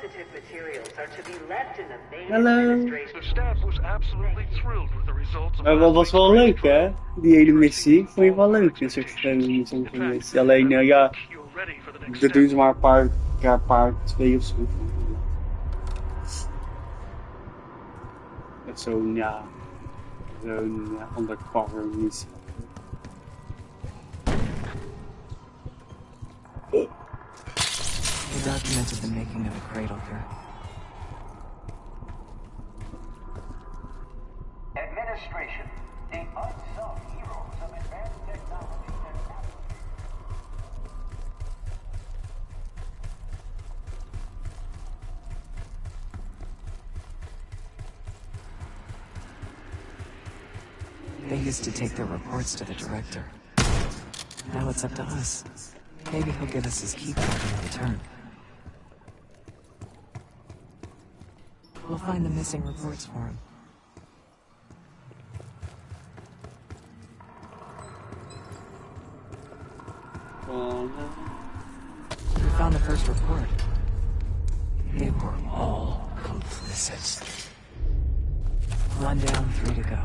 sensitive materials are to be left in the main Hallo. administration. The staff was absolutely thrilled with the results of Maar dat was wel leuk, hè? Die hele missie. Ik vond je wel leuk, een soort van zo'n missie. Alleen, ja, dat doen ze maar een paar, twee of zo. Met zo'n, ja, zo'n undercover missie. They documented the making of a cradle here. Administration, the unsung heroes of advanced technology and They used to take their reports to the director. Now it's up to us. Maybe he'll give us his key card in return. We'll find the missing reports for him. We found the first report. They were all complicit. One down, 3 to go.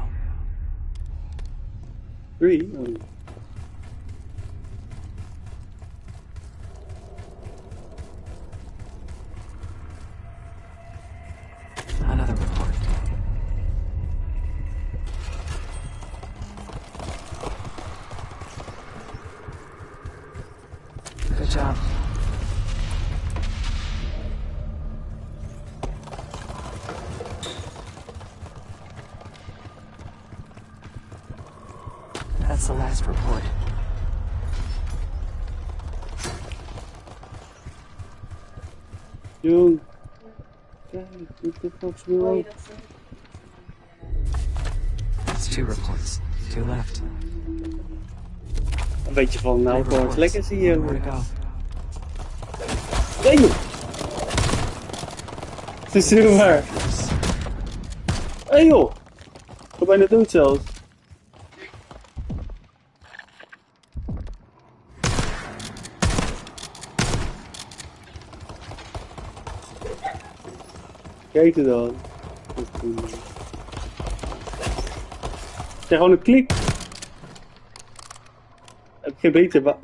3? Oh. Another report. Good job. That's the last report. Jong. Kijk, ik heb volgens mij ook. It's 2 reports. 2 left. Een beetje van, nou, Three gewoon lekker zie je. More to go. Nee, joh! Het is heel waar. Hé, joh! Ik ben bijna dood zelfs. Kijk er dan. Zeg gewoon een klik. Heb ik geen beter ba.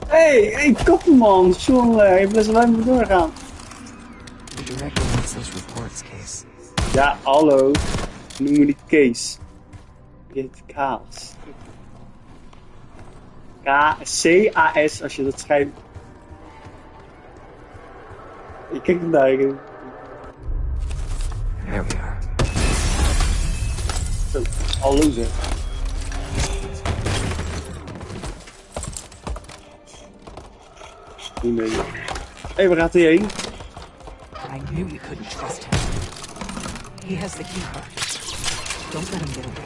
Hey, koppen man, jongen, ik blijf alleen maar doorgaan. The director wants those reports, Case. Ja, hallo. Noem me niet Kees. Je heet Kaas. K-C-A-S als je dat schrijft. Je kijkt hem daar. There we are. Zo, hallo zeg. Nee. Hé, waar gaat hij heen? I knew we couldn't trust him. He has the key card. Don't let him get away.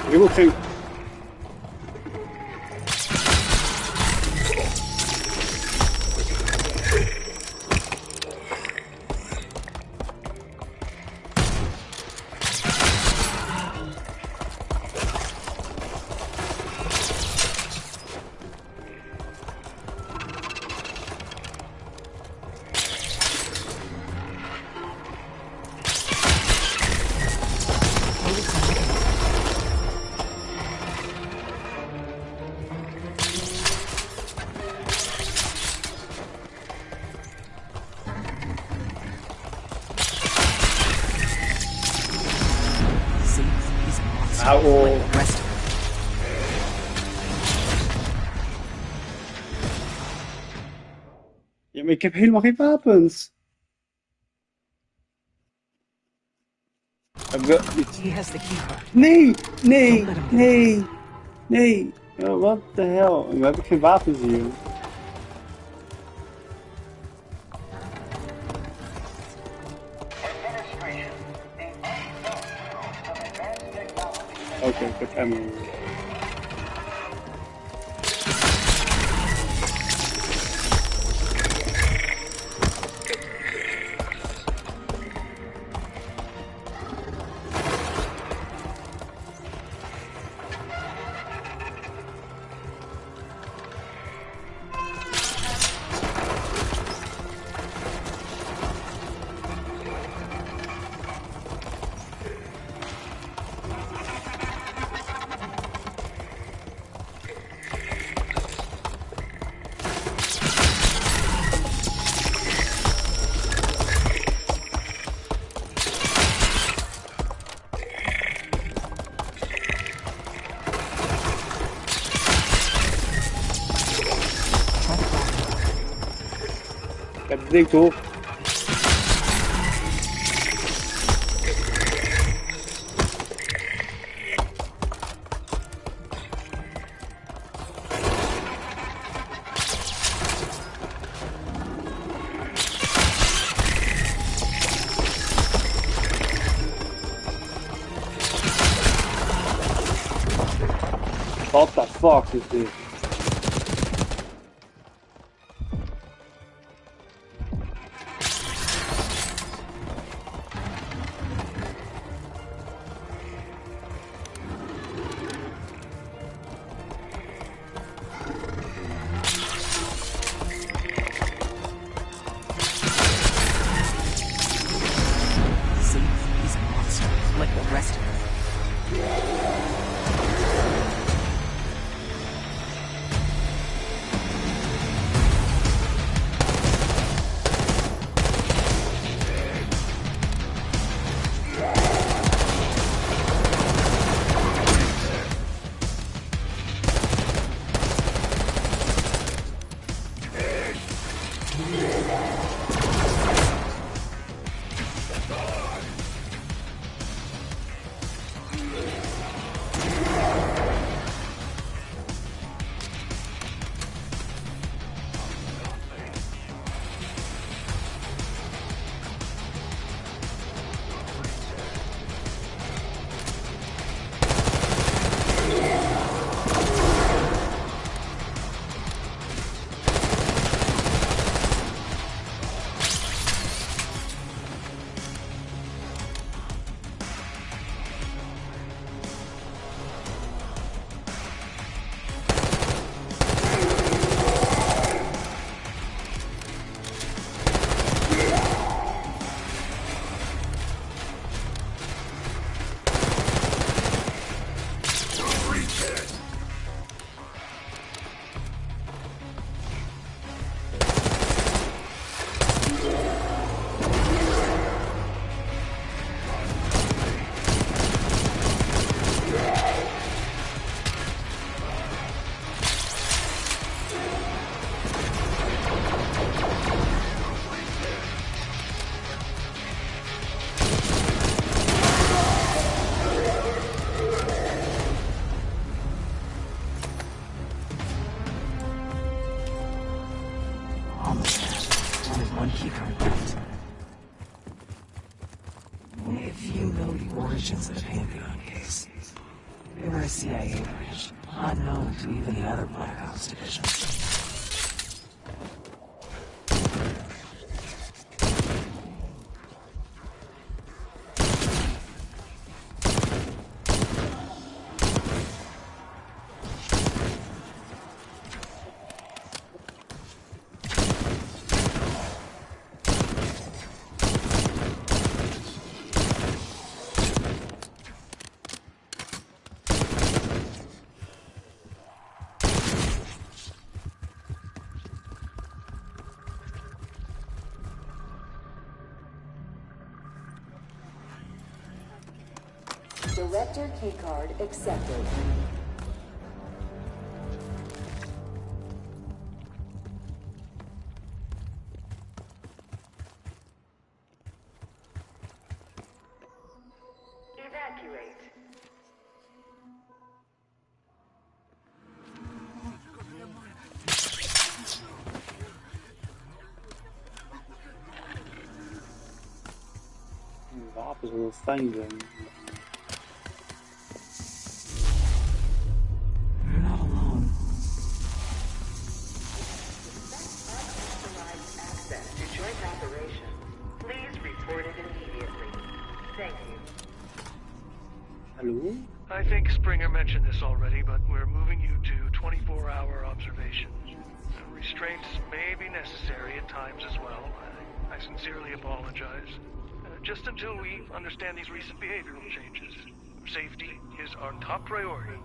Ik heb ook geen... Hou op. Ja, maar ik heb helemaal geen wapens. Wel, iets. He has the key card. Nee, nee, nee, nee. Oh, wat de hel? We hebben geen wapens hier. Administration. The unsung heroes of advanced technology. Oké, ik heb ammo. Ik heb het ding toch? What the fuck is dit? See, he's a monster, like the rest of them. Almost there. Only one keycard left. Only if you know the origins of the Pantheon case. They were a CIA branch, unknown to even the other Black Ops divisions. Director keycard accepted. Dat zou wel fijn zijn. You're not alone. Unauthorized access to joint operation. Please report it immediately. Thank you. Hallo? I think Springer mentioned this already, but we're moving you to 24-hour observation. Restraints may be necessary at times as well. I sincerely apologize. Just until we understand these recent behavioral changes. Safety is our top priority.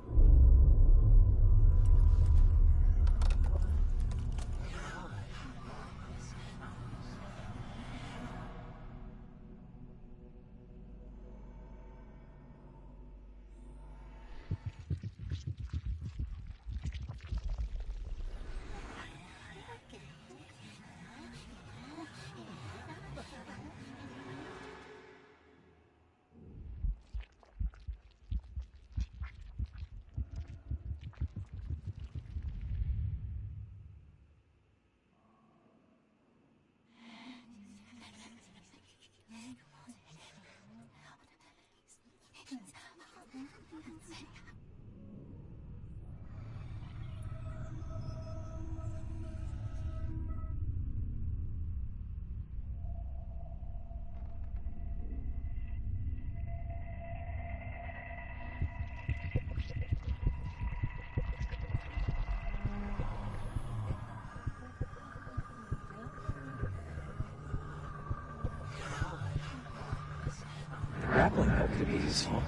Grappling hook could be useful.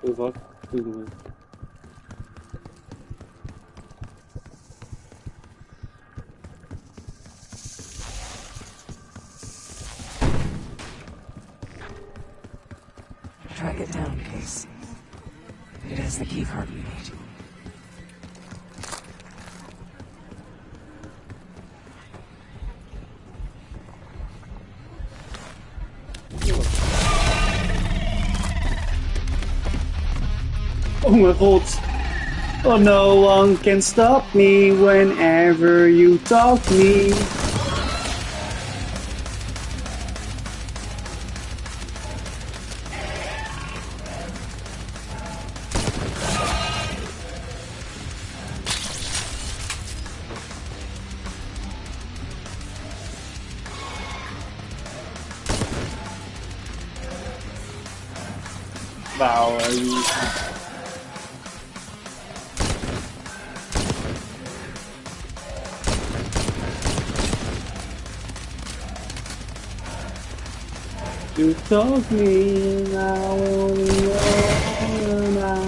Hoe vaak doen we? Track it down, Case. It has the key card we need. Oh my god! Oh, no one can stop me whenever you talk me. Wow, you told me and I will know now.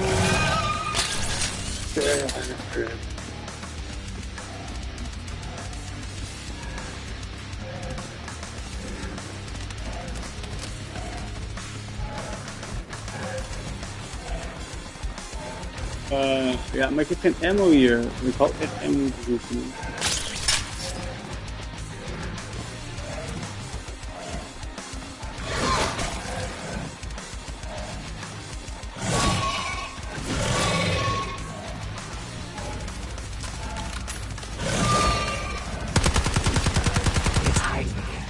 Ja, maar ik heb geen ammo hier. Ik had echt ammo te zoeken. It's hiding again.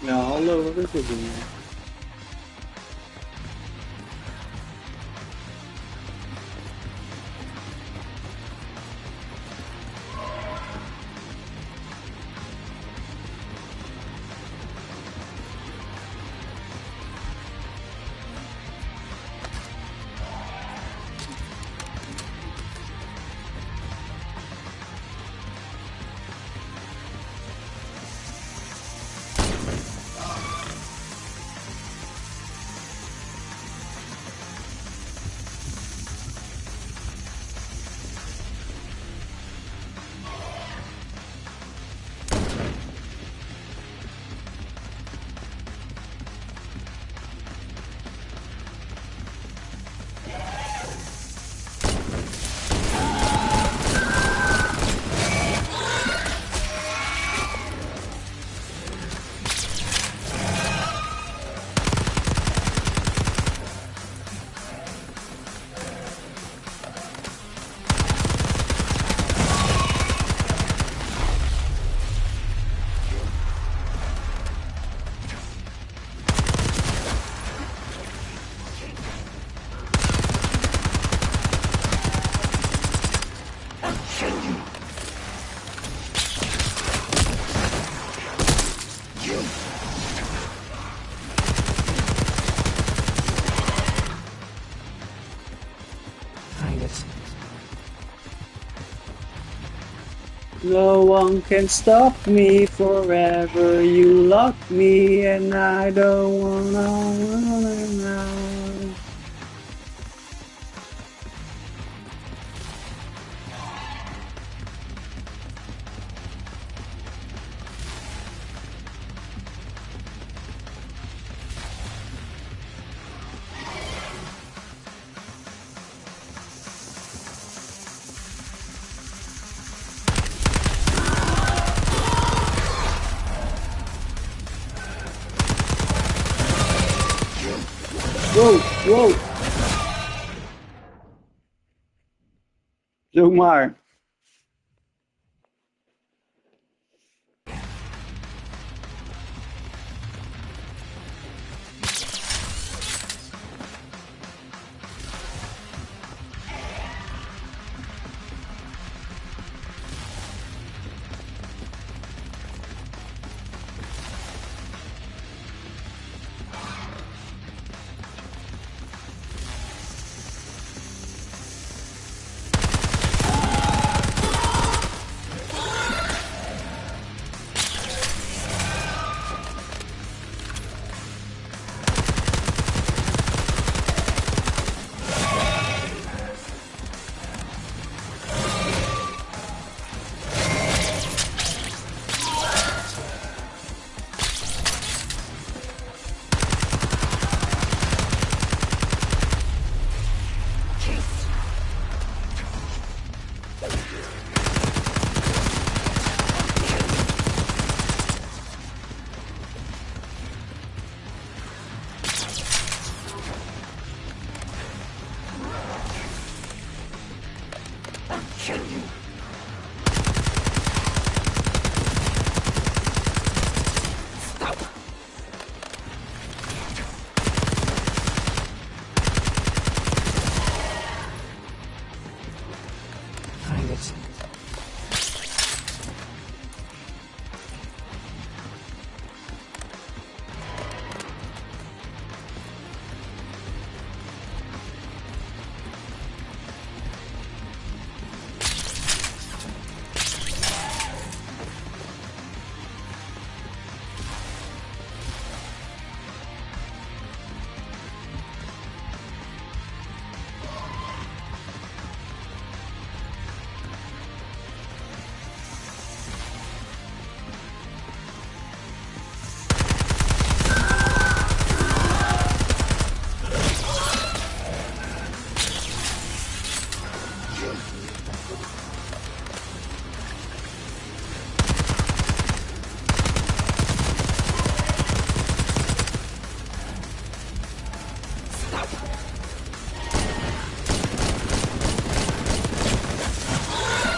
Ja, hallo, wat is dit ding? Find it. No one can stop me forever. You lock me, and I don't wanna now. Wow, wow. Zomaar. Find it.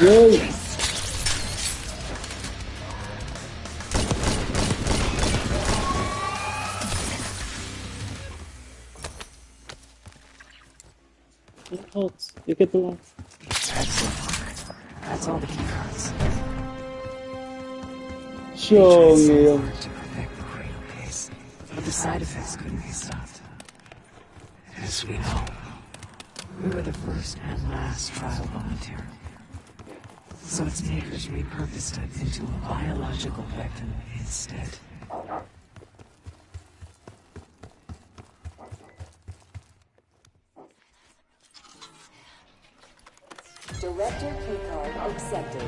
Wow. Halt, ik heb hem. Excellent. That's all the key cards. Zo, So nee. hard to perfect the cradle case, but the side effects couldn't be stopped. As we know, we were the first and last trial volunteer. So its makers repurposed it into a biological weapon instead. Director keycard accepted.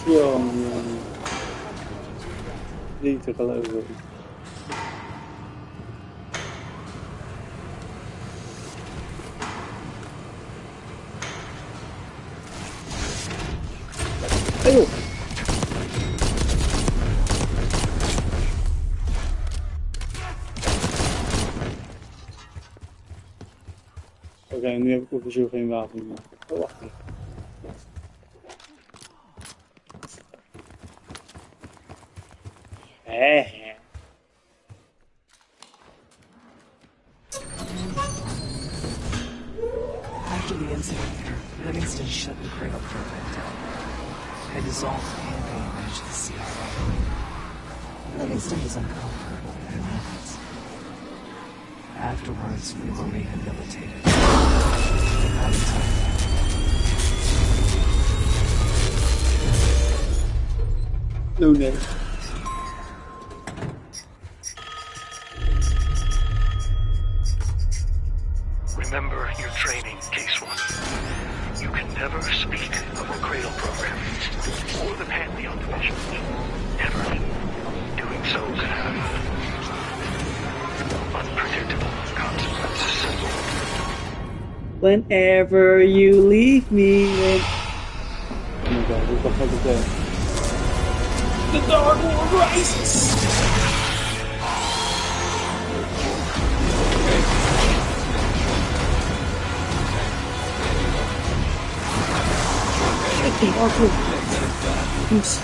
Zo, nee. Niet te geloven. Eeuw. Oké, nu heb ik officieel geen wapen meer. Oh, wacht even. After the incident there, Livingston shut the cradle program down and dissolved the campaign into the CIA. Livingston was uncomfortable with their methods. Afterwards, we were rehabilitated. At the time, No, nee. Remember your training, Case 1. You can never speak of a Cradle program or the Pantheon division. Never. Doing so could have unpredictable consequences. Whenever you leave me. Oh my god, what the fuck is that? The Dark Lord rises! The Dark Lord. Oops.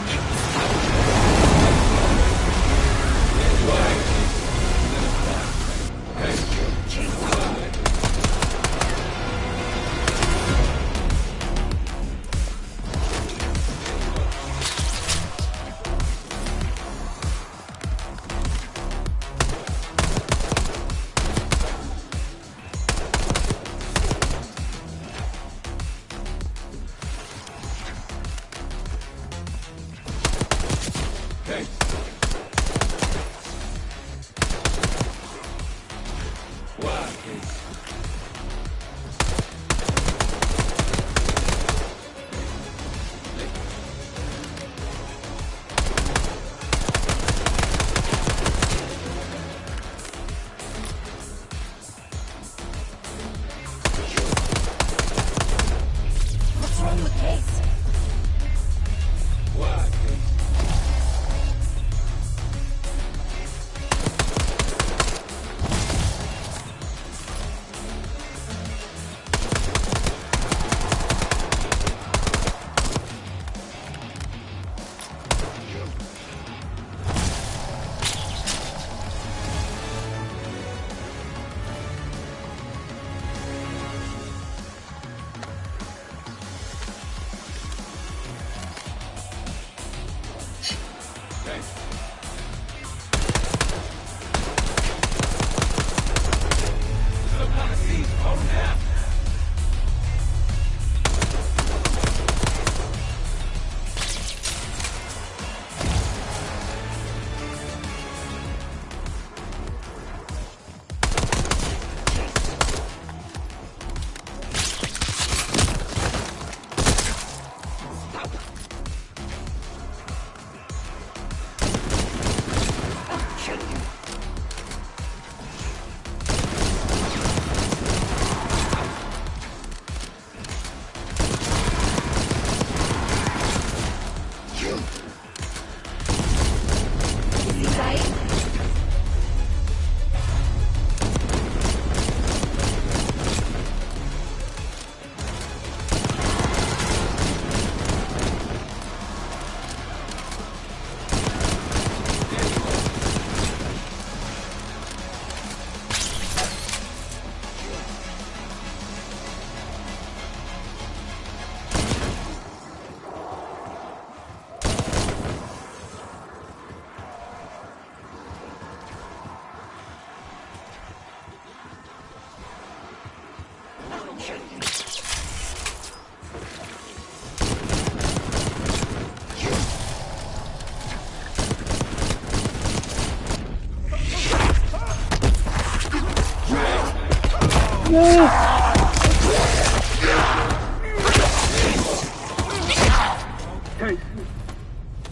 Case!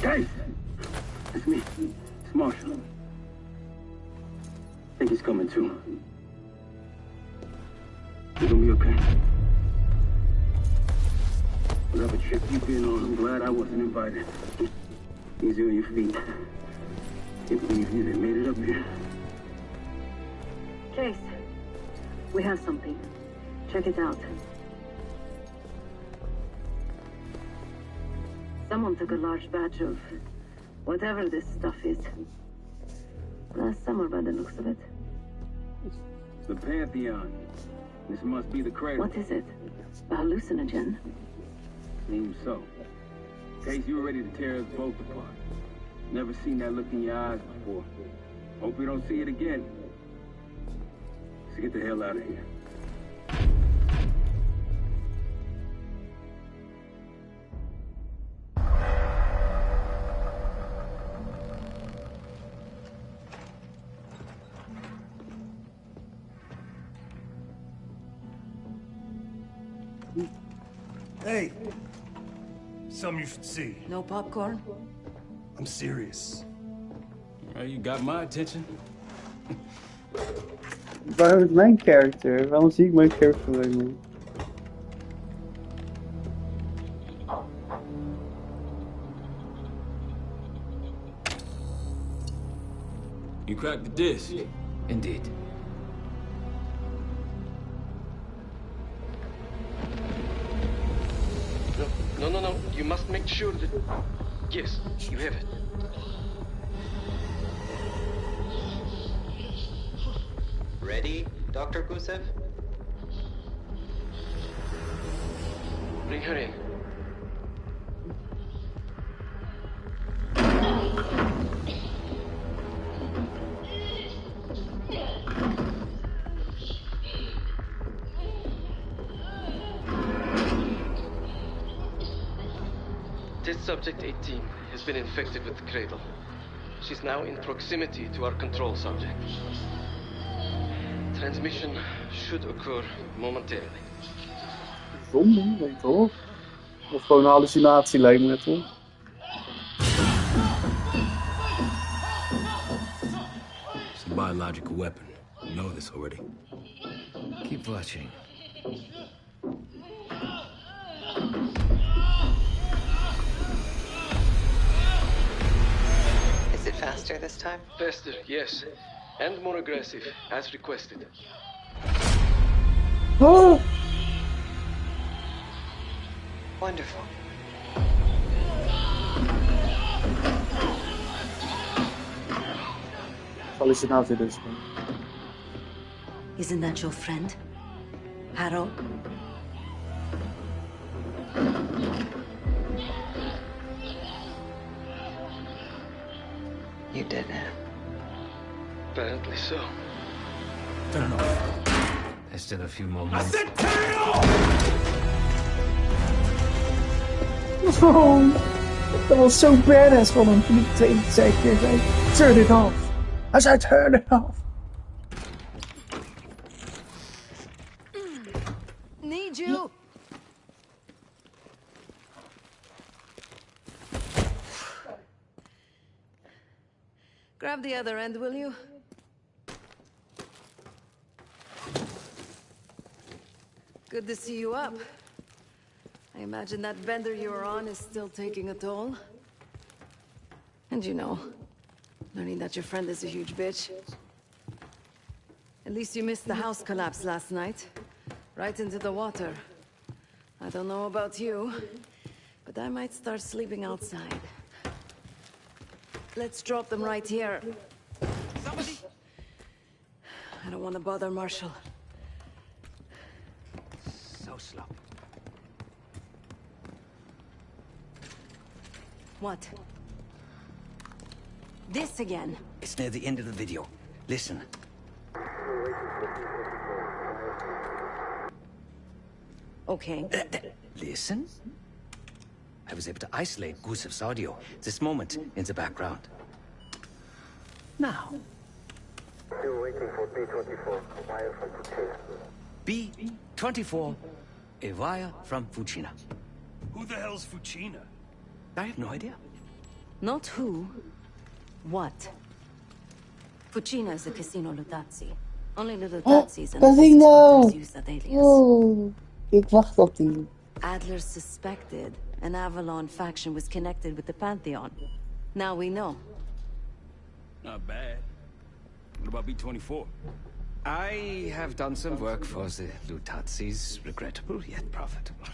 Case! It's me. It's Marshall. I think he's coming too. You're gonna be okay. Whatever trip you've been on, I'm glad I wasn't invited. Easy on your feet. Can't believe you made it up here. Case, we have something. Check it out. Someone took a large batch of whatever this stuff is. Last summer, by the looks of it. The Pantheon. This must be the cradle. What is it? A hallucinogen? Seems so. Case, you were ready to tear us both apart. Never seen that look in your eyes before. Hope we don't see it again. So get the hell out of here. Hey, something you should see. No popcorn? I'm serious. Well, you got my attention. Waarom is mijn character? Waarom zie ik mijn character alleen maar? You cracked the disc. Indeed. No. You must make sure that... Yes, you have it. Ready, Dr. Gusev? Bring her in. Test subject 18 has been infected with the cradle. She's now in proximity to our control subject. Transmission should occur momentarily. Zombie, weet je toch? Of gewoon een hallucinatie lijkt me toch? It's a biological weapon. You know this already. Keep watching. Is it faster this time? Faster, yes. And more aggressive, as requested. Oh! Wonderful. Hallucinatie dus. Isn't that your friend? Harrow? You did it. Apparently so. Turn off. There's still a few more minutes. Oh, dat was zo badass van hem toen ik de tweede keer zei, turn it off. Hij zei turn it off. Need you. Grab the other end, will you? Good to see you up. I imagine that bender you were on is still taking a toll. And you know, learning that your friend is a huge bitch. At least you missed the house collapse last night. Right into the water. I don't know about you, but I might start sleeping outside. Let's drop them right here. Somebody! I don't want to bother Marshall. So sloppy. What? This again? It's near the end of the video. Listen. Okay. Listen? I was able to isolate Gusev's audio. This moment in the background. Now. Still waiting for B-24. Wire from 2. B-24, a wire from Fucina. Who the hell's Fucina? I have no idea. Not who. What? Fucina is a casino Lutazzi. Only the Lutazzis and dat the ik business nou. partners use that alias. Oh, ik wacht op die. Adler suspected an Avalon faction was connected with the Pantheon. Now we know. Not bad. What about B-24? I have done some work for the Lutazzis, regrettable yet profitable.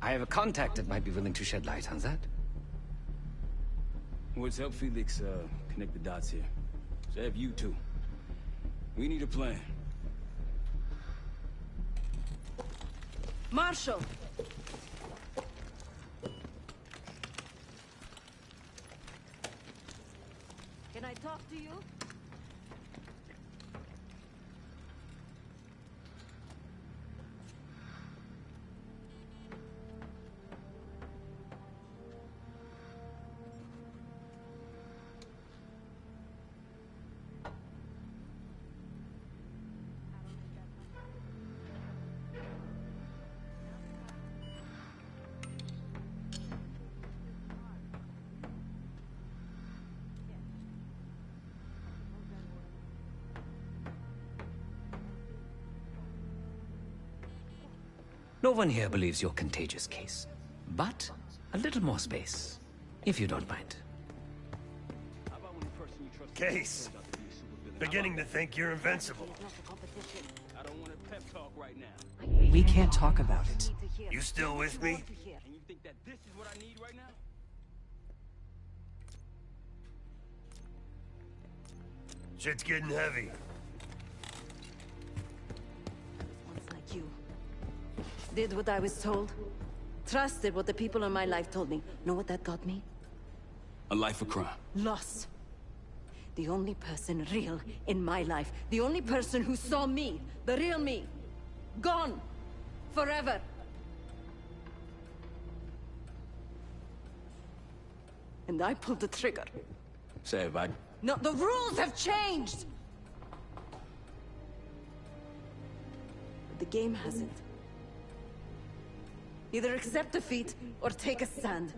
I have a contact that might be willing to shed light on that. Let's help Felix connect the dots here. So have you too. We need a plan. Marshal! Can I talk to you? No one here believes your contagious case. But a little more space, if you don't mind. Case. Beginning to think you're invincible. I don't want a pep talk right now. We can't talk about it. You still with me? And you think that this is what I need right now? Shit's getting heavy. One's like you. Did what I was told. Trusted what the people in my life told me. Know what that got me? A life of crime. Lost. The only person real in my life. The only person who saw me. The real me. Gone. Forever. And I pulled the trigger. Say it, bud. No, the rules have changed! But the game hasn't. Either accept defeat or take a stand.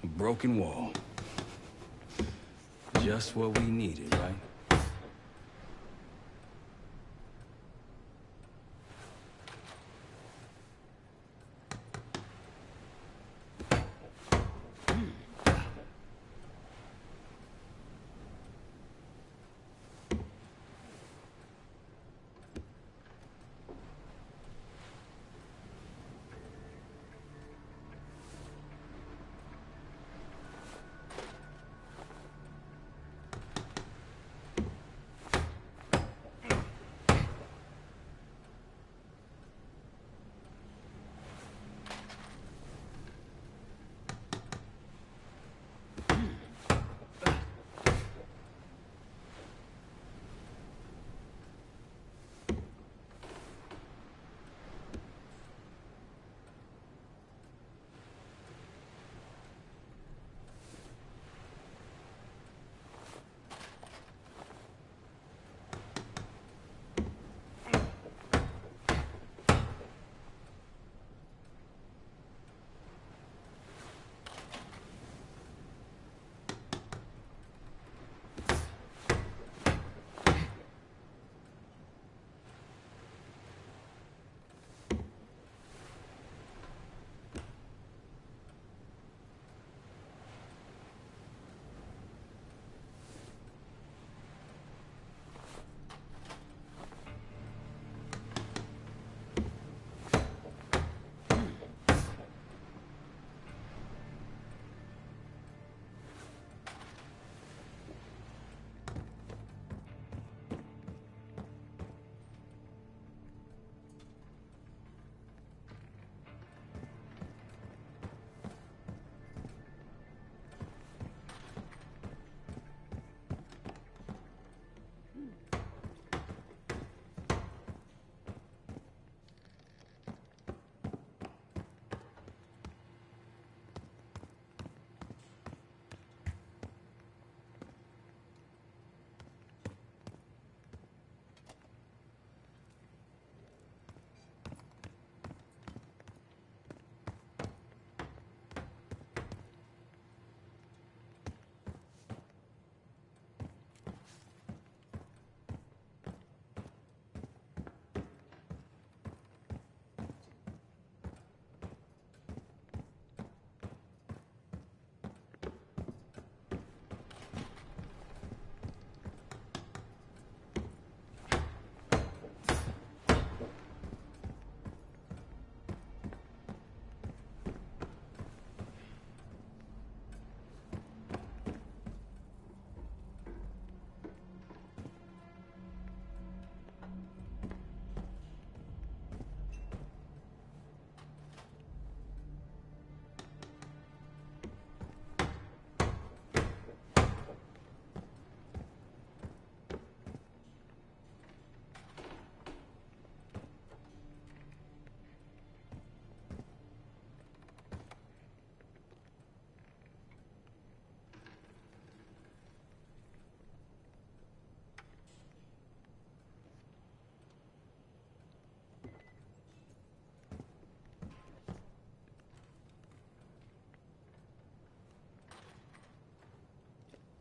A broken wall. Just what we needed, right?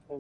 C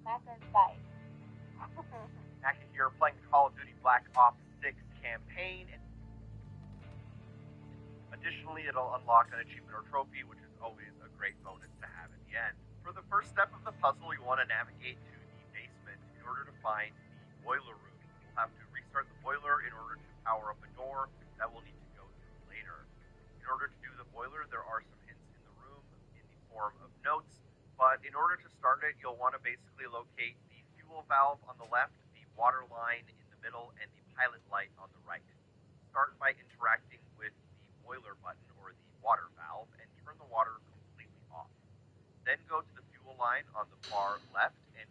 Macca's bite. Macca here, playing the Call of Duty Black Ops 6 campaign. Additionally, it'll unlock an achievement or trophy, which is always a great bonus to have at the end. For the first step of the puzzle, you want to navigate to the basement in order to find the boiler room. You'll have to restart the boiler in order to power up a door that we'll need to go through later. In order to do the boiler, there are some hints in the room in the form of notes, but in order to start it, you'll want to basically locate the fuel valve on the left, the water line in the middle, and the pilot light on the right. Start by interacting with the boiler button or the water valve and turn the water completely off. Then go to the fuel line on the far left and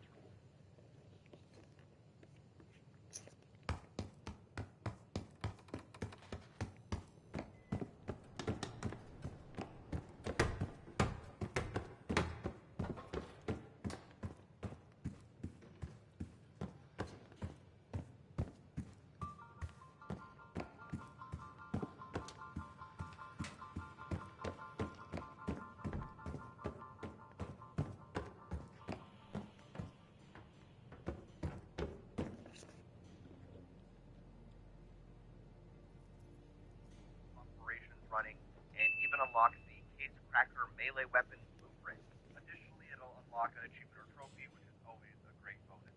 running, and even unlocks the Case Cracker melee weapon blueprint. Additionally, it'll unlock an achievement or trophy, which is always a great bonus.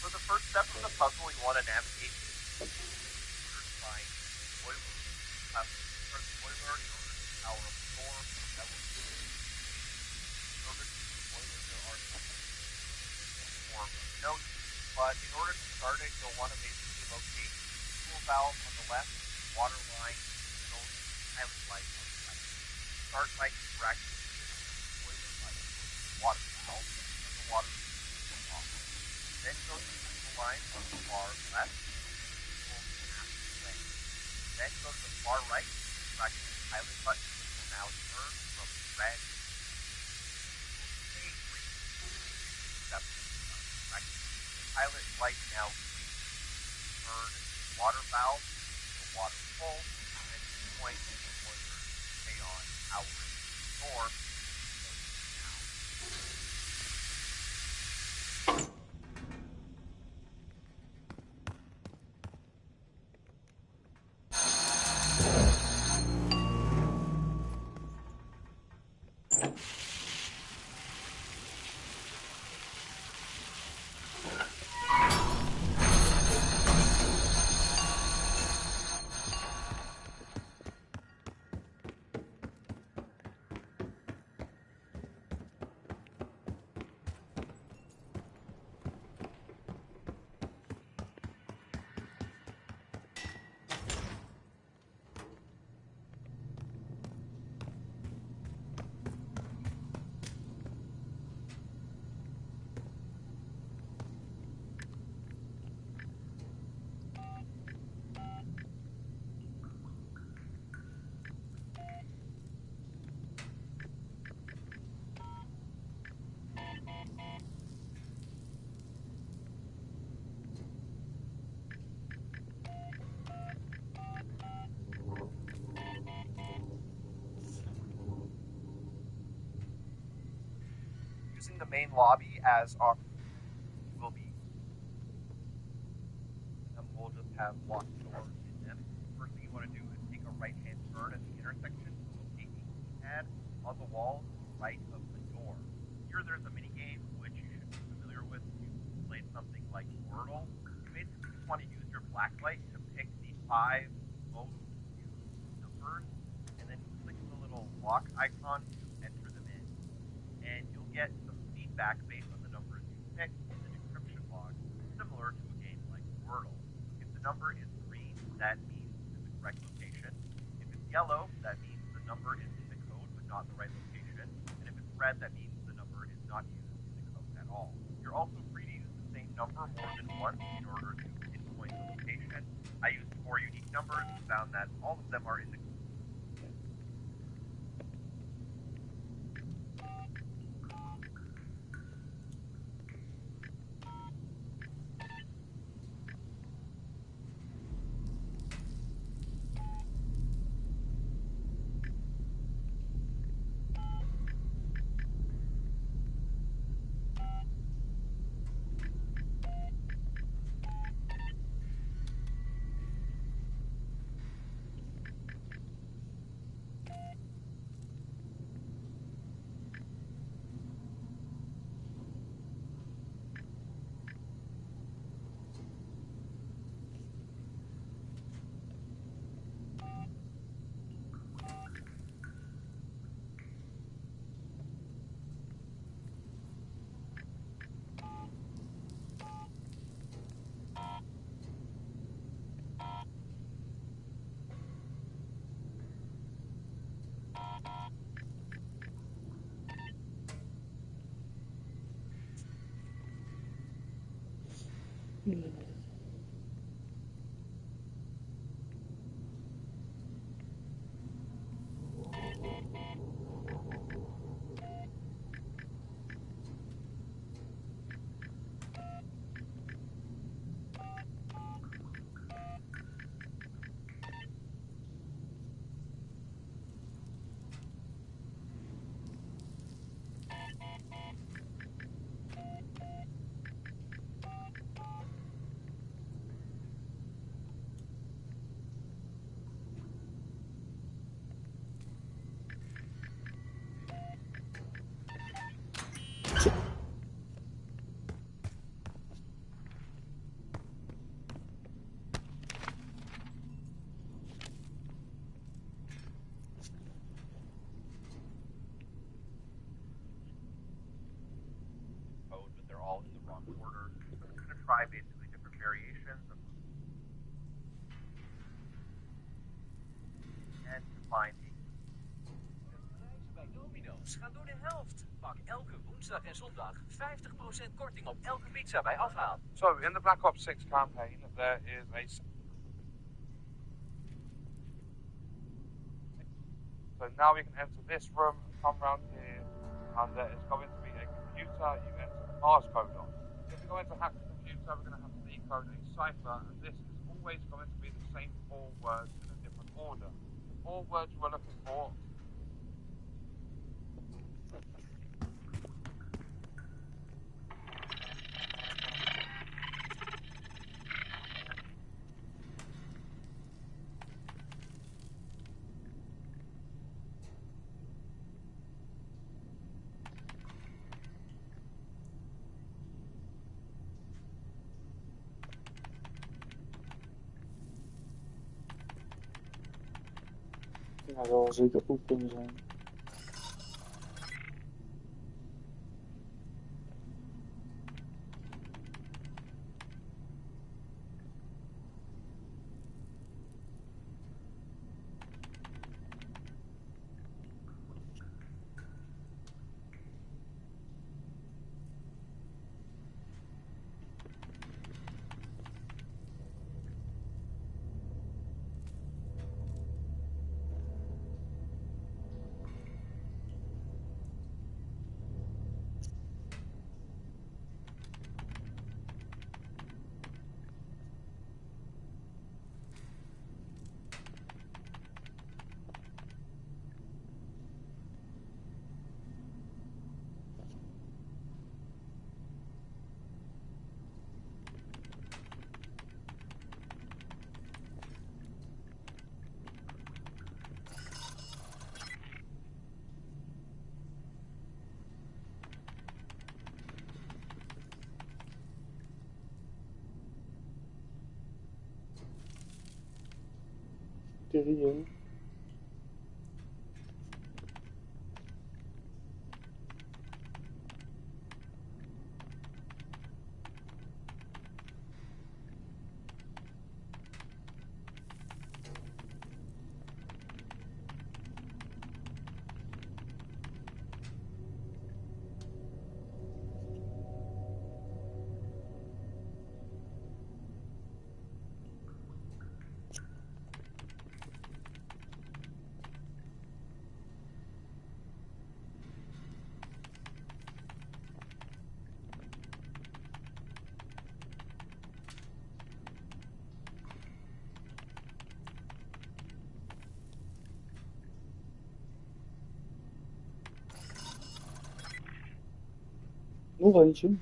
For the first step of the puzzle, you want to navigate in order to find the boiler. You have to start the boiler in order to power up the door that will be in order to use the boiler, there are some form of notes, but in order to start it, you'll want to basically locate the fuel valve on the left, water line in the middle, and the pilot light on the right. Start by interacting with the boiler light or the water valve and turn the water off. Then go to the fuel line on the far left, fuel half the way. Then go to the far right, interact with the pilot button, which will now turn from red to green. Interact with the pilot light now green. Turn the water valve to water full, and point the boiler to stay on powering the door. Using the main lobby as our will be, and we'll just have locked doors in them. First thing you want to do is take a right-hand turn at the intersection to locate a keypad on the wall to the right of the door. Here there's a mini game which you should be familiar with if you've played something like Wordle. You basically just want to use your black light to pick the 5 most used numbers lock icons to enter them in. And you'll get some feedback based on the numbers you pick in the decryption log, similar to a game like Wordle. If the number is green, that means it's in the correct location. If it's yellow, that means the number is in the code but not the right location. And if it's red, that means the number is not used in the code at all. You're also free to use the same number more than once in order to pinpoint the location. I used 4 unique numbers and found that all of them are in the code, but they're all in the wrong order. So I'm going to try basically different variations of and to find a bij Domino's gaan door de helft. Pak elke woensdag en zondag 50% korting op elke pizza bij afhaal. So, in the Black Ops 6 campaign, there is a... So now we can enter this room and come around here, and there is going to be a computer you enter the passcode on. If we go into hack the computer, we're going to have to decode a cipher, and this is always going to be the same 4 words in a different order. The 4 words you are looking for. Ja, dat zal zeker ook kunnen zijn. rondje.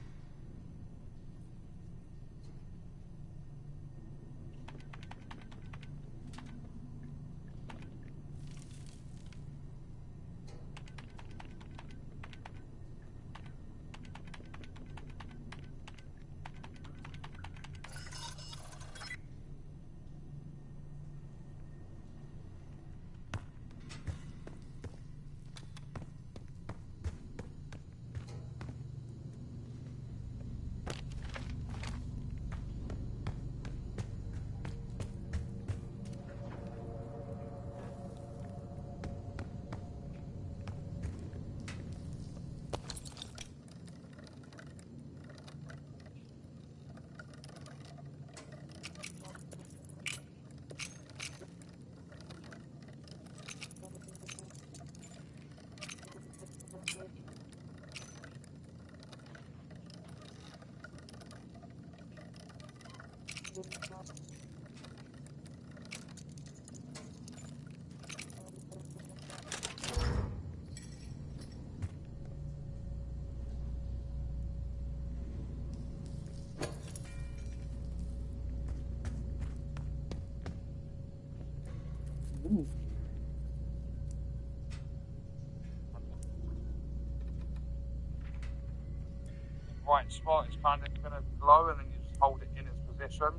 Right spot, it's kind of going to glow, and then you just hold it in its position,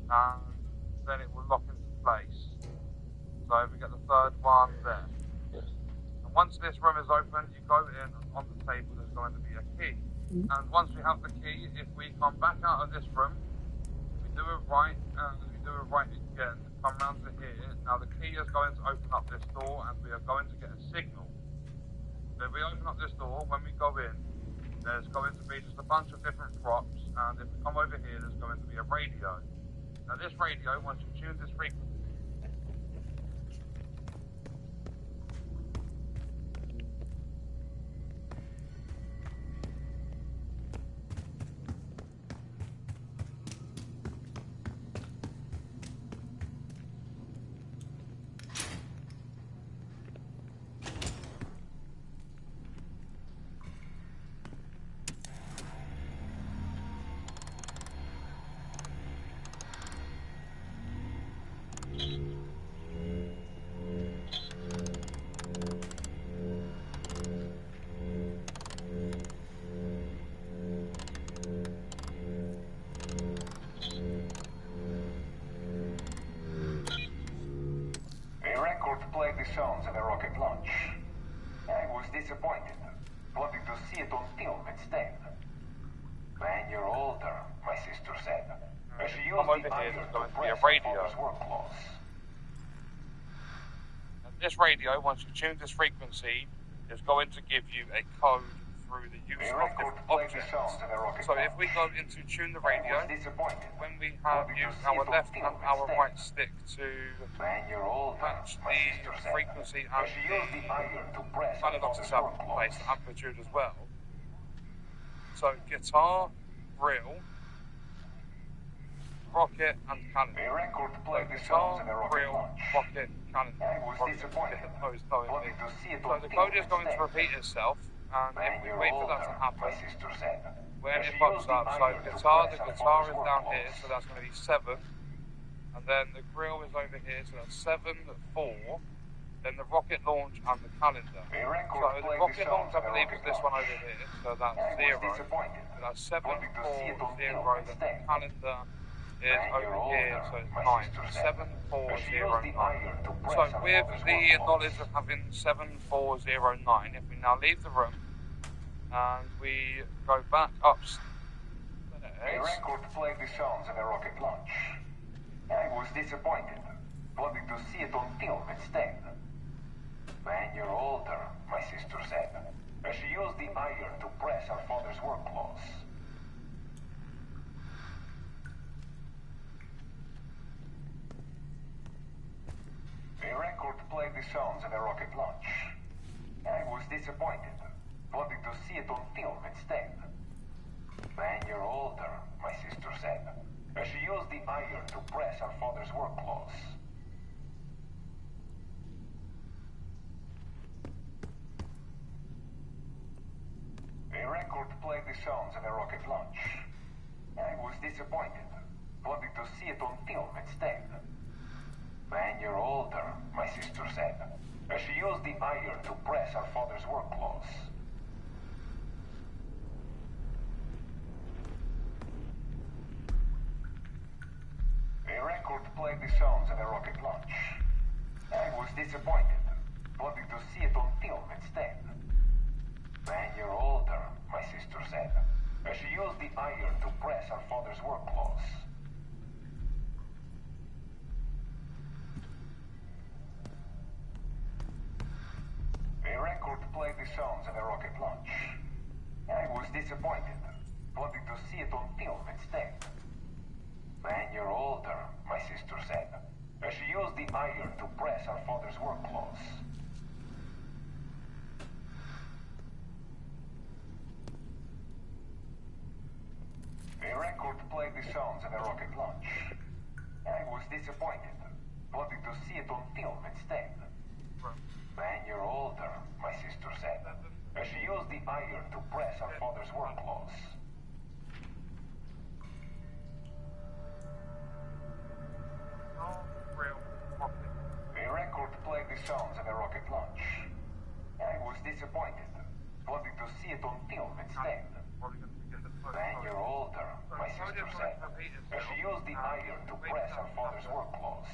and then it will lock into place. So if we get the third one there. And once this room is open, you go in, and on the table there's going to be a key. And once we have the key, if we come back out of this room, we do it right, and we do it right again, come round to here. Now the key is going to open up this door, and we are going to get a signal. So if we open up this door, when we go in, there's going to be just a bunch of different props, and if we come over here, there's going to be a radio. Now this radio, once you tune this frequency, sounds of a rocket launch. I was disappointed, wanting to see it on film instead. When you're older, my sister said. She used the iron to press her father's work clothes. And this radio, once you tune this frequency, is going to give you a code through the use of different objects. So if we go into tune the radio, when we have used our left and our right stick to match the frequency and the paradox itself in place, the amplitude as well. So guitar, grill, rocket and cannon. So guitar, grill, rocket, cannon. So the code is going to repeat itself, and if we wait for that to happen, when it pops up, so the guitar is down here, so that's going to be 7, and then the grill is over here, so that's 7, 4, then the rocket launch and the calendar. So the rocket launch, I believe, is this one over here, so that's 0, so that's 7, 4, 0, then the calendar is over here, so it's 9, 7, 4, 0, 9. So with the knowledge of having 7, 4, 0, 9, if we now leave the room and we go back upstairs. A record played the sounds of a rocket launch. I was disappointed, wanting to see it on film instead. When you're older, my sister said. She used the iron to press her father's work clothes. A record played the sounds of a rocket launch. I was disappointed, wanting to see it on film instead. When you're older, my sister said. She used the iron to press her father's work clothes. A record record played the sounds of a rocket launch. I was disappointed, wanting to see it on film instead. When you're older, my sister said, as she used the iron to press her father's work clothes. A record played the sounds of a rocket launch. I was disappointed, wanting to see it on film instead. When you're older, my sister said, as she used the iron to press her father's work clothes. A record played the sounds of a rocket launch. I was disappointed, wanting to see it on film instead. When you're older, my sister said, as she used the iron to press her father's work clothes. A record played the sounds of a rocket launch. I was disappointed, wanting to see it on film instead. When you're older, my sister said, as she used the iron to press her father's work clothes. A record played the sounds of a rocket launch. I was disappointed, wanting to see it on film instead. When you're older, my sister said, as she used the iron to press her father's work clothes.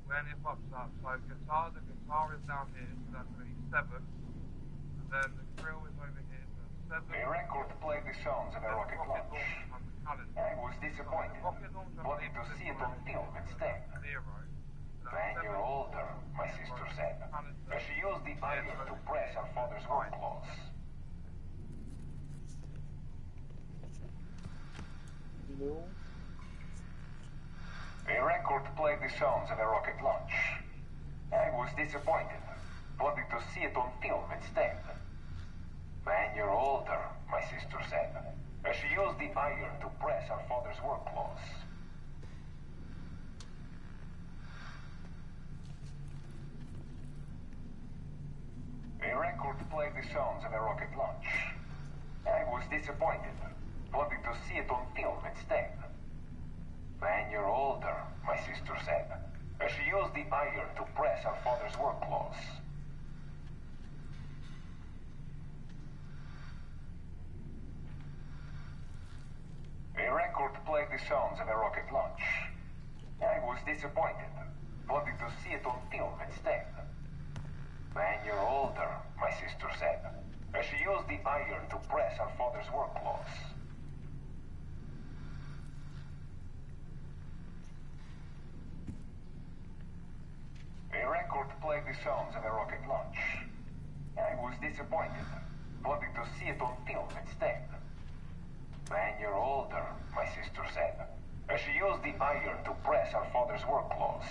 When it pops up, so the guitar is down here, so that's going to be 7. And then the grill is over here, so 7. A record played the sounds of a rocket launch. I was disappointed, wanting to see it on film instead. When you're older, my sister said, as she used the iron to press her father's work clothes. A record played the sounds of a rocket launch. I was disappointed, wanting to see it on film instead. When you're older, my sister said, as she used the iron to press her father's work clothes. A record played the sounds of a rocket launch. I was disappointed, wanting to see it on film instead. When you're older, my sister said, as she used the iron to press her father's work clothes. A record played the sounds of a rocket launch. I was disappointed, wanting to see it on film instead. When you're older, my sister said, as she used the iron to press her father's work clothes. A record played the sounds of a rocket launch. I was disappointed, wanting to see it on film instead. When you're older, my sister said, as she used the iron to press her father's work clothes.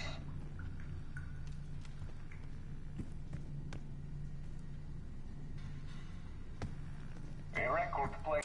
A record played...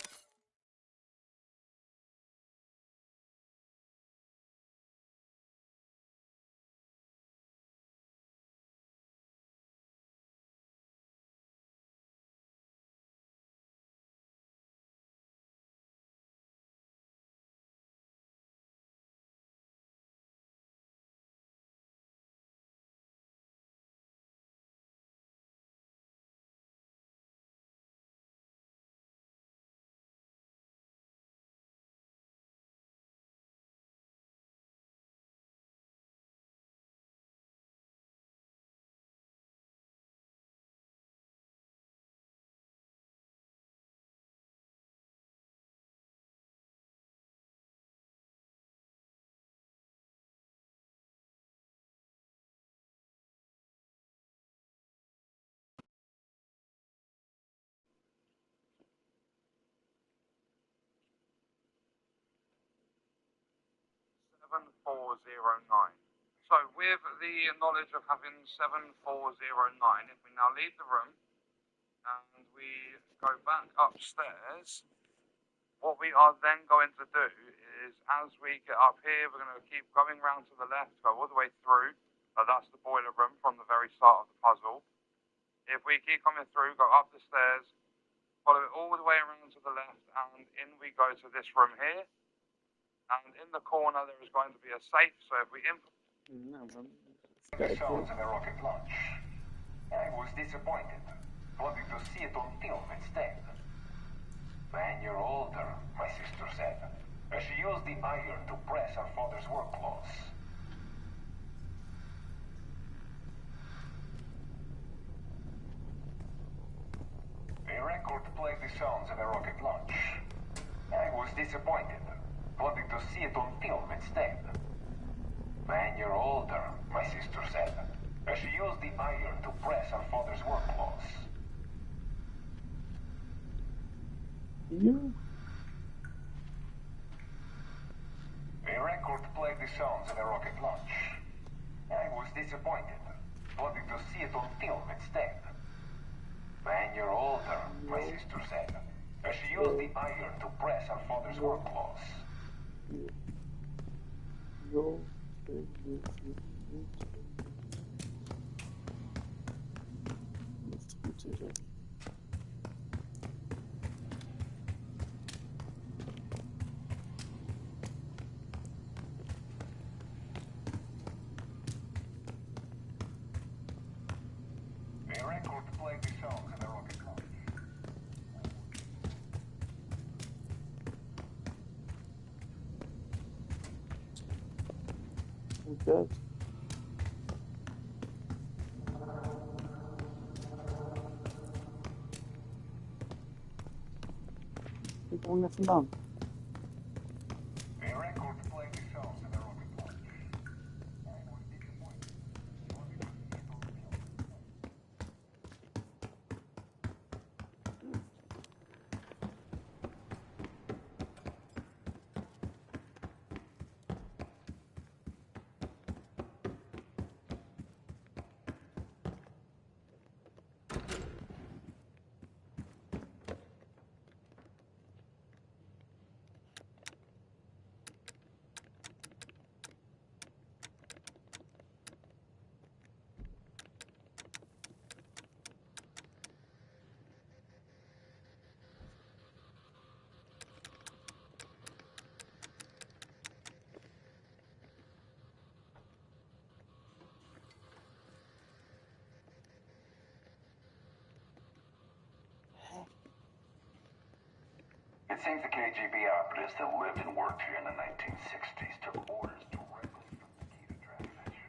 So with the knowledge of having 7409, if we now leave the room and we go back upstairs, what we are then going to do is, as we get up here, we're going to keep going round to the left, go all the way through. That's the boiler room from the very start of the puzzle. If we keep coming through, go up the stairs, Follow it all the way around to the left, and in we go to this room here. And in the corner there is going to be a safe, so if we input... The sounds of a rocket launch. I was disappointed, wanting to see it on film instead. When you're older, my sister said, as she used the iron to press her father's work clothes. A record played the sounds of a rocket launch. I was disappointed, wanting to see it on film instead. When you're older, my sister said, as she used the iron to press her father's work clothes. A record played the sounds of a rocket launch. I was disappointed, wanting to see it on film instead. When you're older, my sister said, as she used the iron to press her father's work clothes. A record played the sounds of a rocket launch. Good. Ik kom net vandaan. A record played the sounds of a rocket launch. I was disappointed, wanting to see it on film. It seems the KGB operatives that lived and worked here in the 1960s took orders directly from Nikita Dragovich.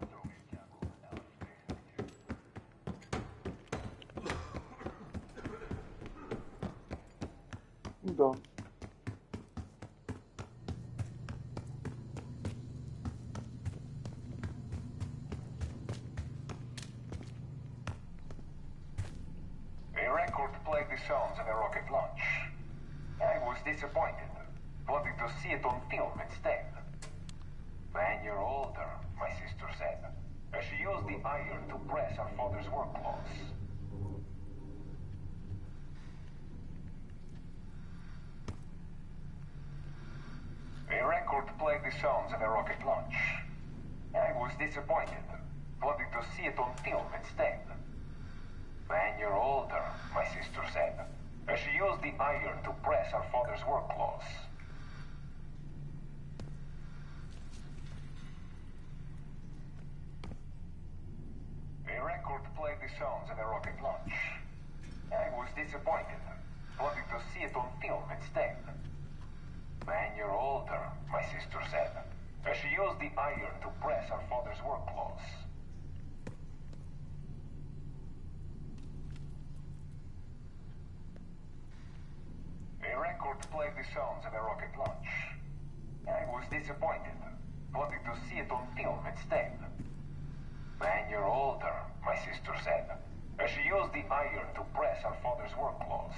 Soviet capital is now in space Hoe dan? A record played the sounds of a rocket launch. I was disappointed, wanting to see it on film instead. When you're older, my sister said, as she used the iron to press her father's work clothes. A record played the sounds of a rocket launch. I was disappointed, wanting to see it on film instead. When you're older, my sister said, as she used the iron to press her father's work clothes. A record played the sounds of a rocket launch. I was disappointed, wanting to see it on film instead. When you're older, my sister said, as she used the iron to press her father's work clothes. A record played the sounds of a rocket launch. I was disappointed, wanting to see it on film instead. When you're older, my sister said, as she used the iron to press her father's work clothes.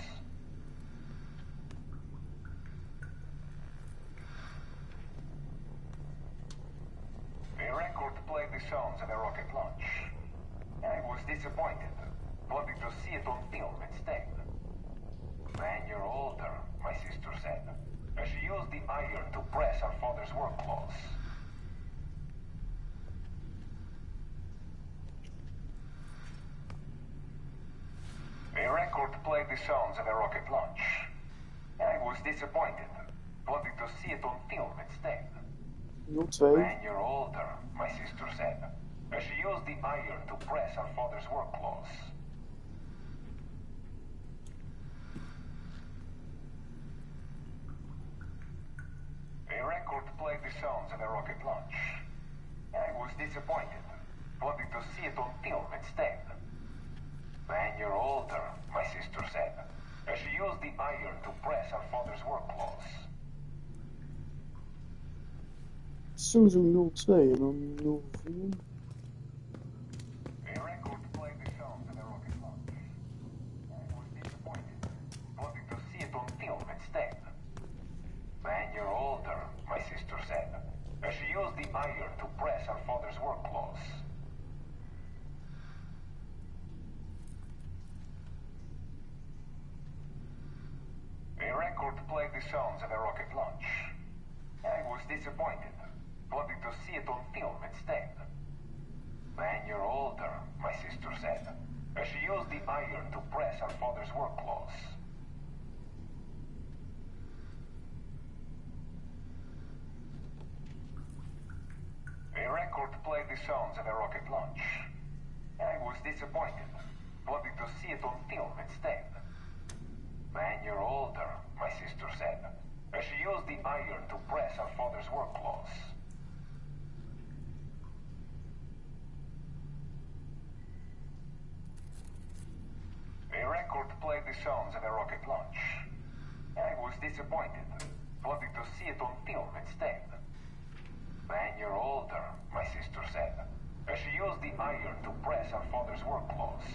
A record played the sounds of a rocket launch. I was disappointed, wanting to see it on film instead. When you're older, my sister said, as she used the iron to press her father's work clothes. A record play the sounds of a rocket launch. I was disappointed, wanting to see it on film instead. When you're older, my sister said, as she used the iron to press her father's work clothes. A record played the sounds of a rocket launch. I was disappointed, wanting to see it on film instead. When you're older, my sister said, as she used the iron to press her father's work clothes. Sowieso 02 en dan 04. A record played the sounds of a rocket launch. I was disappointed, wanting to see it on film instead. When you're older, my sister said, as she used the iron to press her father's work clothes. A record played the sounds of a rocket launch. I was disappointed, wanting to see it on film instead. When you're older, my sister said, as she used the iron to press her father's work clothes. A record played the sounds of a rocket launch. I was disappointed, wanting to see it on film instead. When you're older, my sister said, as she used the iron to press her father's work clothes. A record played the sounds of a rocket launch. I was disappointed, wanting to see it on film instead. When you're older, my sister said, as she used the iron to press her father's work clothes.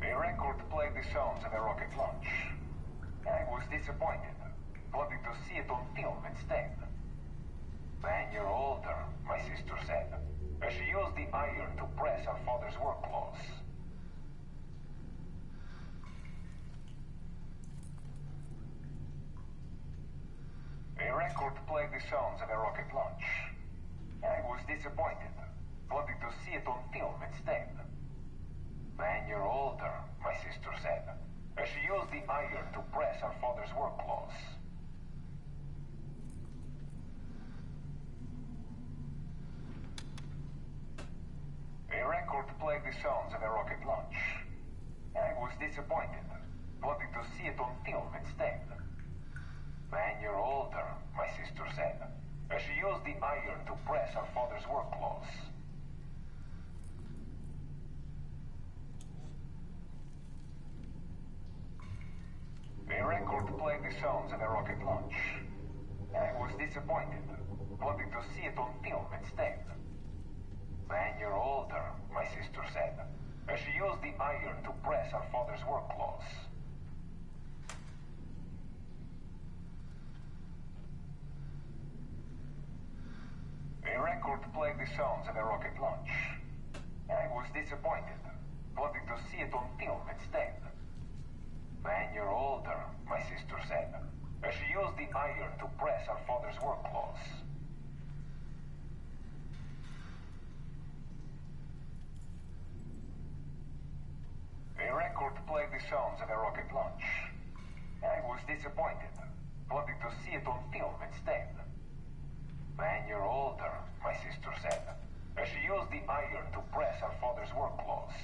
A record played the sounds of a rocket launch. I was disappointed, wanting to see it on film instead. When you're older, my sister said, as she used the iron to press her father's work clothes. A record played the sounds of a rocket launch. I was disappointed, wanting to see it on film instead. When you're older, my sister said, as she used the iron to press her father's work clothes. A record played the sounds of a rocket launch. I was disappointed, wanting to see it on film instead. When you're older, my sister said, as she used the iron to press her father's work clothes. A record played the sounds of a rocket launch. I was disappointed, wanting to see it on film instead. When you're older, my sister said, as she used the iron to press her father's work clothes. A record played the sounds of a rocket launch. I was disappointed, wanting to see it on film instead. When you're older, my sister said, as she used the iron to press her father's work clothes. A record played the sounds of a rocket launch. I was disappointed, wanting to see it on film instead. When you're older, my sister said, as she used the iron to press her father's work clothes.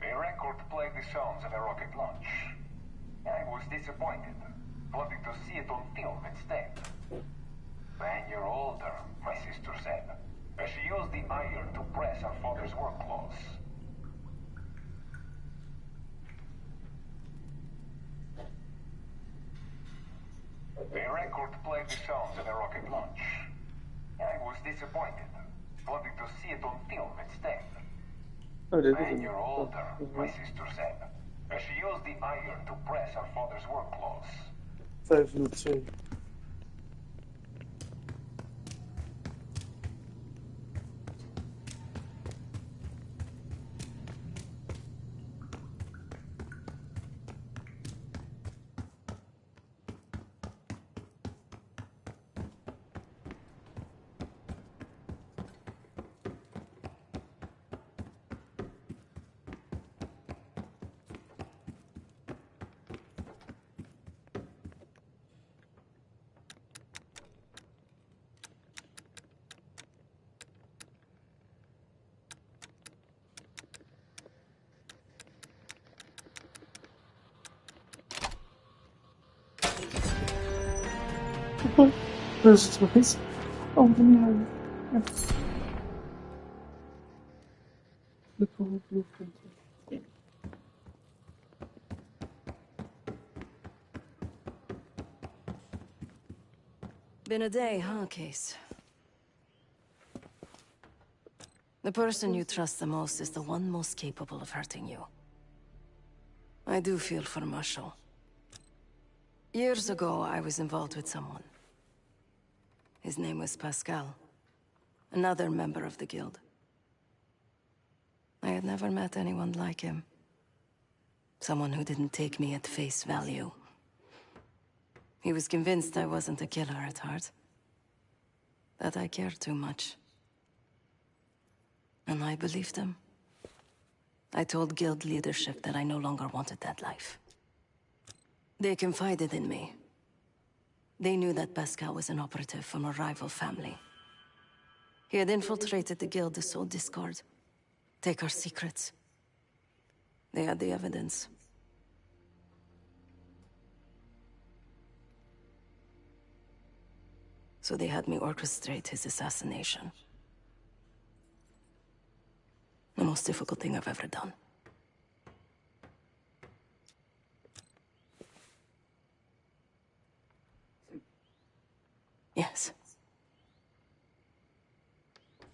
A record played the sounds of a rocket launch. I was disappointed, wanting to see it on film instead. When you're older, my sister said, as she used the iron to press her father's work clothes. A record played the sounds of a rocket launch. I was disappointed, wanting to see it on film instead. When you're older, my sister said, as she used the iron to press her father's work clothes. 502. Dus wat is? Oh, nee. Ja. Been a day, huh, Case? The person you trust the most is the one most capable of hurting you. I do feel for Marshall. Years ago, I was involved with someone. His name was Pascal, another member of the guild. I had never met anyone like him. Someone who didn't take me at face value. He was convinced I wasn't a killer at heart. That I cared too much. And I believed him. I told guild leadership that I no longer wanted that life. They confided in me. They knew that Pascal was an operative from a rival family. He had infiltrated the guild to sow discord. Take our secrets. They had the evidence. So they had me orchestrate his assassination. The most difficult thing I've ever done. Yes.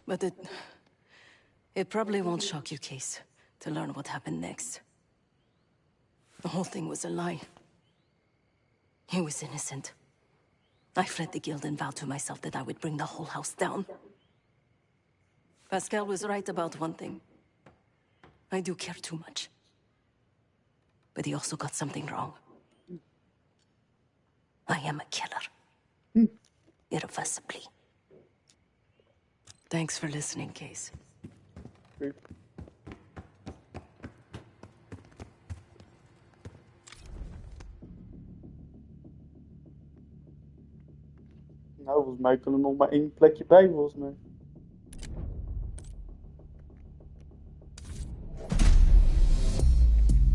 But it probably won't shock you, Case, to learn what happened next. The whole thing was a lie. He was innocent. I fled the guild and vowed to myself that I would bring the whole house down. Pascal was right about one thing. I do care too much. But he also got something wrong. I am a killer. Irreversibly. Thanks for listening, Case. Nou, volgens mij kan er nog maar één plekje bij, volgens mij.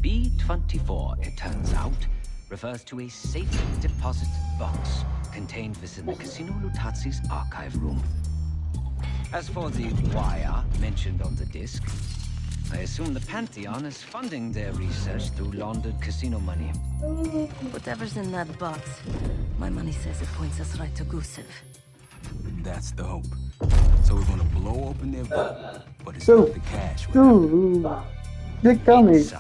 B-24, it turns out, refers to a safe deposit box contained within the Casino Lutazi's archive room. As for the wire mentioned on the disc, I assume the Pantheon is funding their research through laundered casino money. Whatever's in that box, my money says it points us right to Gusev. That's the hope. So we're gonna blow open their vault, but it's not the cash. Dit kan niet.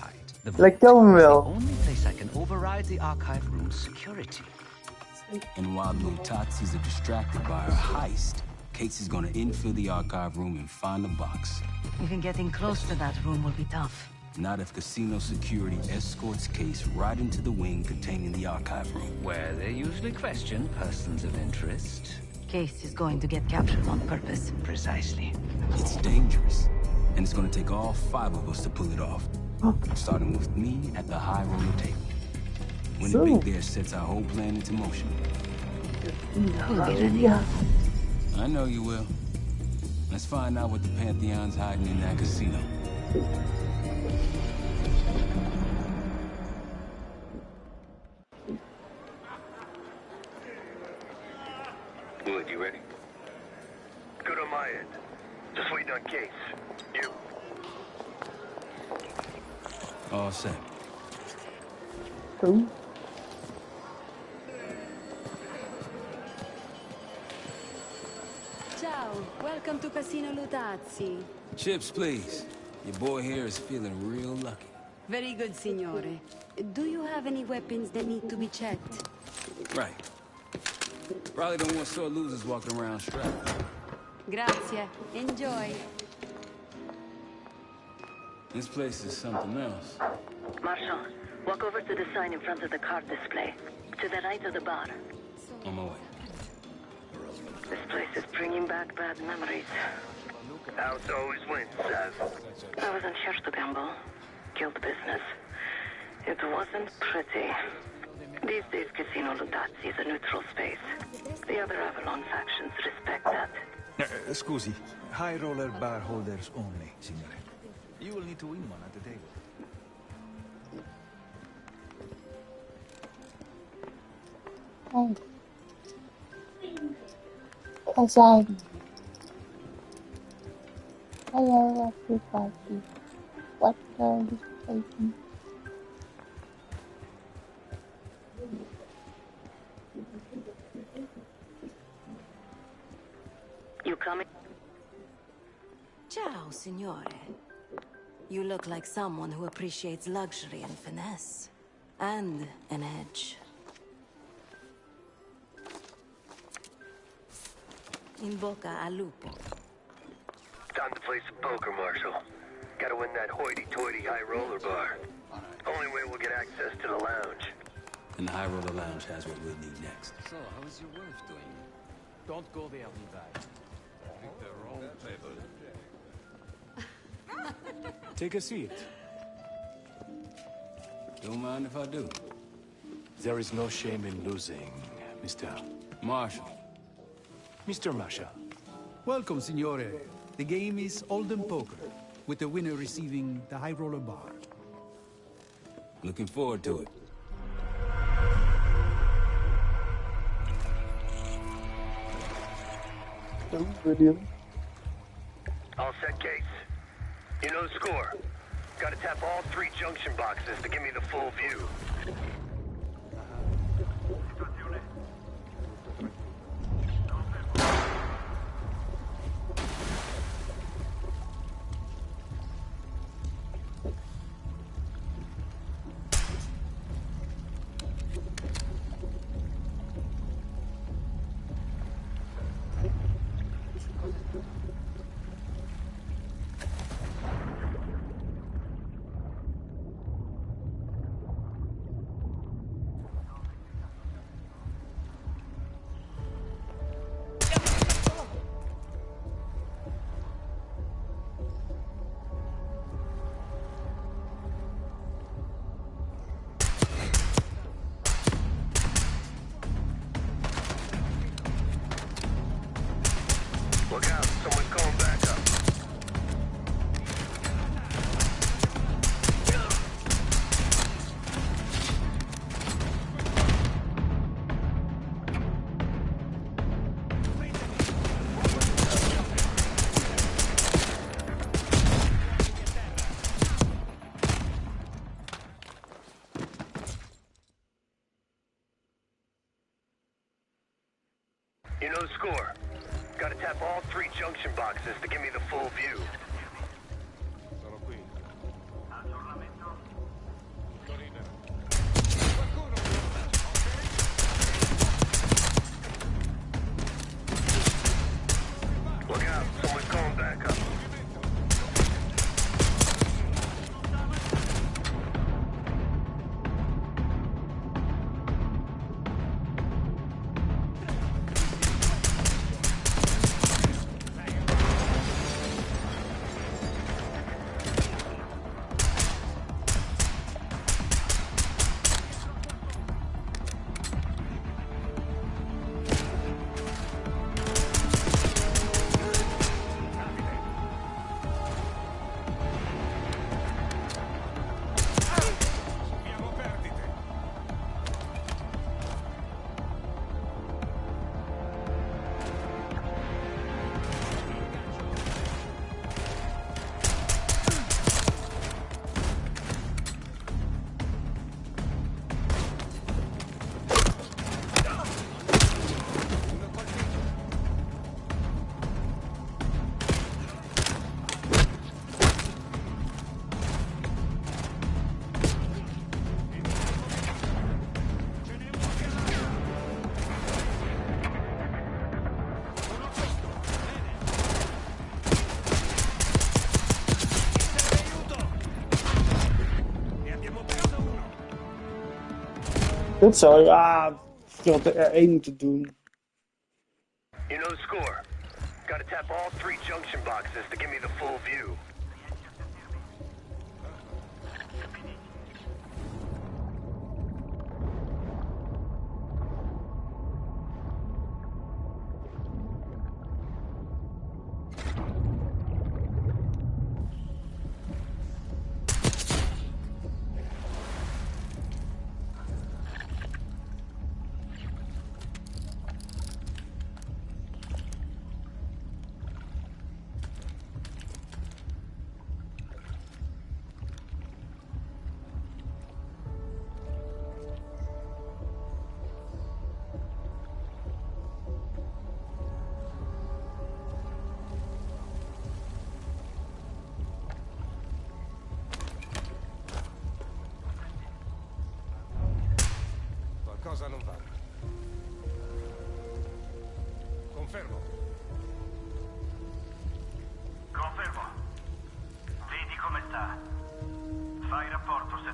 Dat kan hem wel. Only place I can override the archive room's security. And while Lutazis are distracted by our heist, Case is gonna infill the archive room and find the box. Even getting close to that room will be tough. Not if casino security escorts Case right into the wing containing the archive room. Where they usually question persons of interest. Case is going to get captured on purpose. Precisely. It's dangerous, and it's gonna take all 5 of us to pull it off. Starting with me at the high roller table. When the Big Bear sets our whole plan into motion. We'll be ready. I know you will. Let's find out what the Pantheon's hiding in that casino. Wood, you ready? Good on my end. Just waiting on Case. You? All set. Cool. Ciao, welcome to Casino Lutazzi. Chips, please. Your boy here is feeling real lucky. Very good, signore. Do you have any weapons that need to be checked? Right. Probably don't want sore losers walking around strapped. Grazie. Enjoy. This place is something else. Marshall, walk over to the sign in front of the card display. To the right of the bar. On my way. This place is bringing back bad memories. House always wins, Sav. I wasn't here to gamble. Guild business. It wasn't pretty. These days, Casino Lutazzi is a neutral space. The other Avalon factions respect that. Scusi, high roller bar holders only, signore. You will need to win one at the table. Oh. Hassan. Hello everybody. What are you taking? You coming? Ciao, signore. You look like someone who appreciates luxury and finesse. And an edge. In bocca al lupo. Time to play some poker, Marshal. Gotta win that hoity-toity high roller bar. Only way we'll get access to the lounge. And the High Roller Lounge has what we'll need next. So, how is your wife doing? Don't go there, Levi. Pick the wrong table. Take a seat. Don't mind if I do. There is no shame in losing, Mr. Marshal. Mr. Marshall. Welcome, Signore. The game is Hold'em Poker, with the winner receiving the High Roller Bar. Looking forward to it. All set, Gates. You know the score. Gotta tap all 3 junction boxes to give me the full view. Look out, someone's going back up. You know the score. Gotta tap all 3 junction boxes to give me the full view. Look out, someone's going back up. Dit zou je had er 1 moeten doen. You know the score. Gotta tap all 3 junction boxes to give me the full view.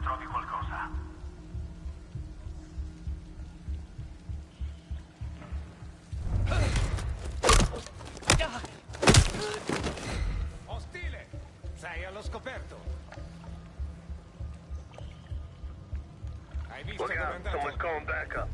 trovi qualcosa. Ostile! Sei allo scoperto. Hai visto Look dove è out, andato? someone's calling back up.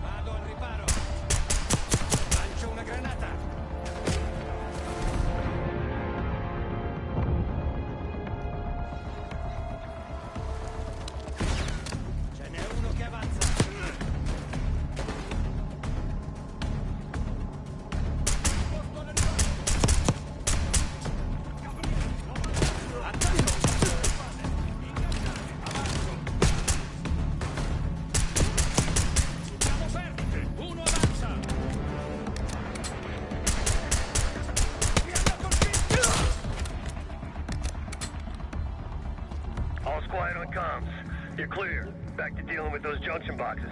Vado al riparo. Lancio una granata. Ce n'è uno che avanza. Siamo fermi. Uno avanza. All's quiet on comms. You're clear. Back to dealing with those junction boxes.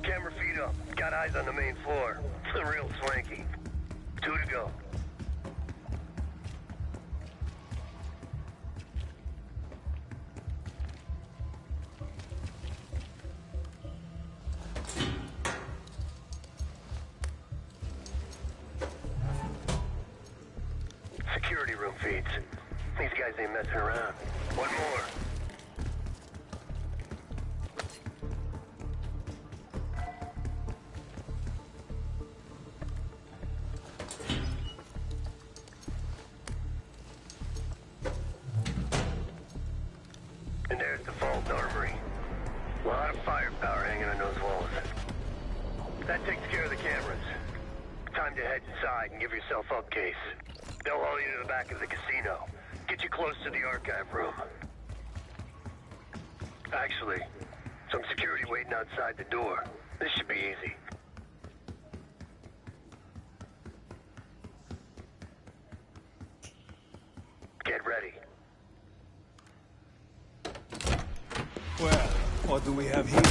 Camera feed up. Got eyes on the main floor. Real swanky. 2 to go. Security room feeds. These guys ain't messing around. One more. And there's the vault armory. A lot of firepower hanging on those walls. That takes care of the cameras. Time to head inside and give yourself up, Case. They'll haul you to the back of the casino. Get you close to the archive room. Actually, some security waiting outside the door. This should be easy. Get ready. Well, what do we have here?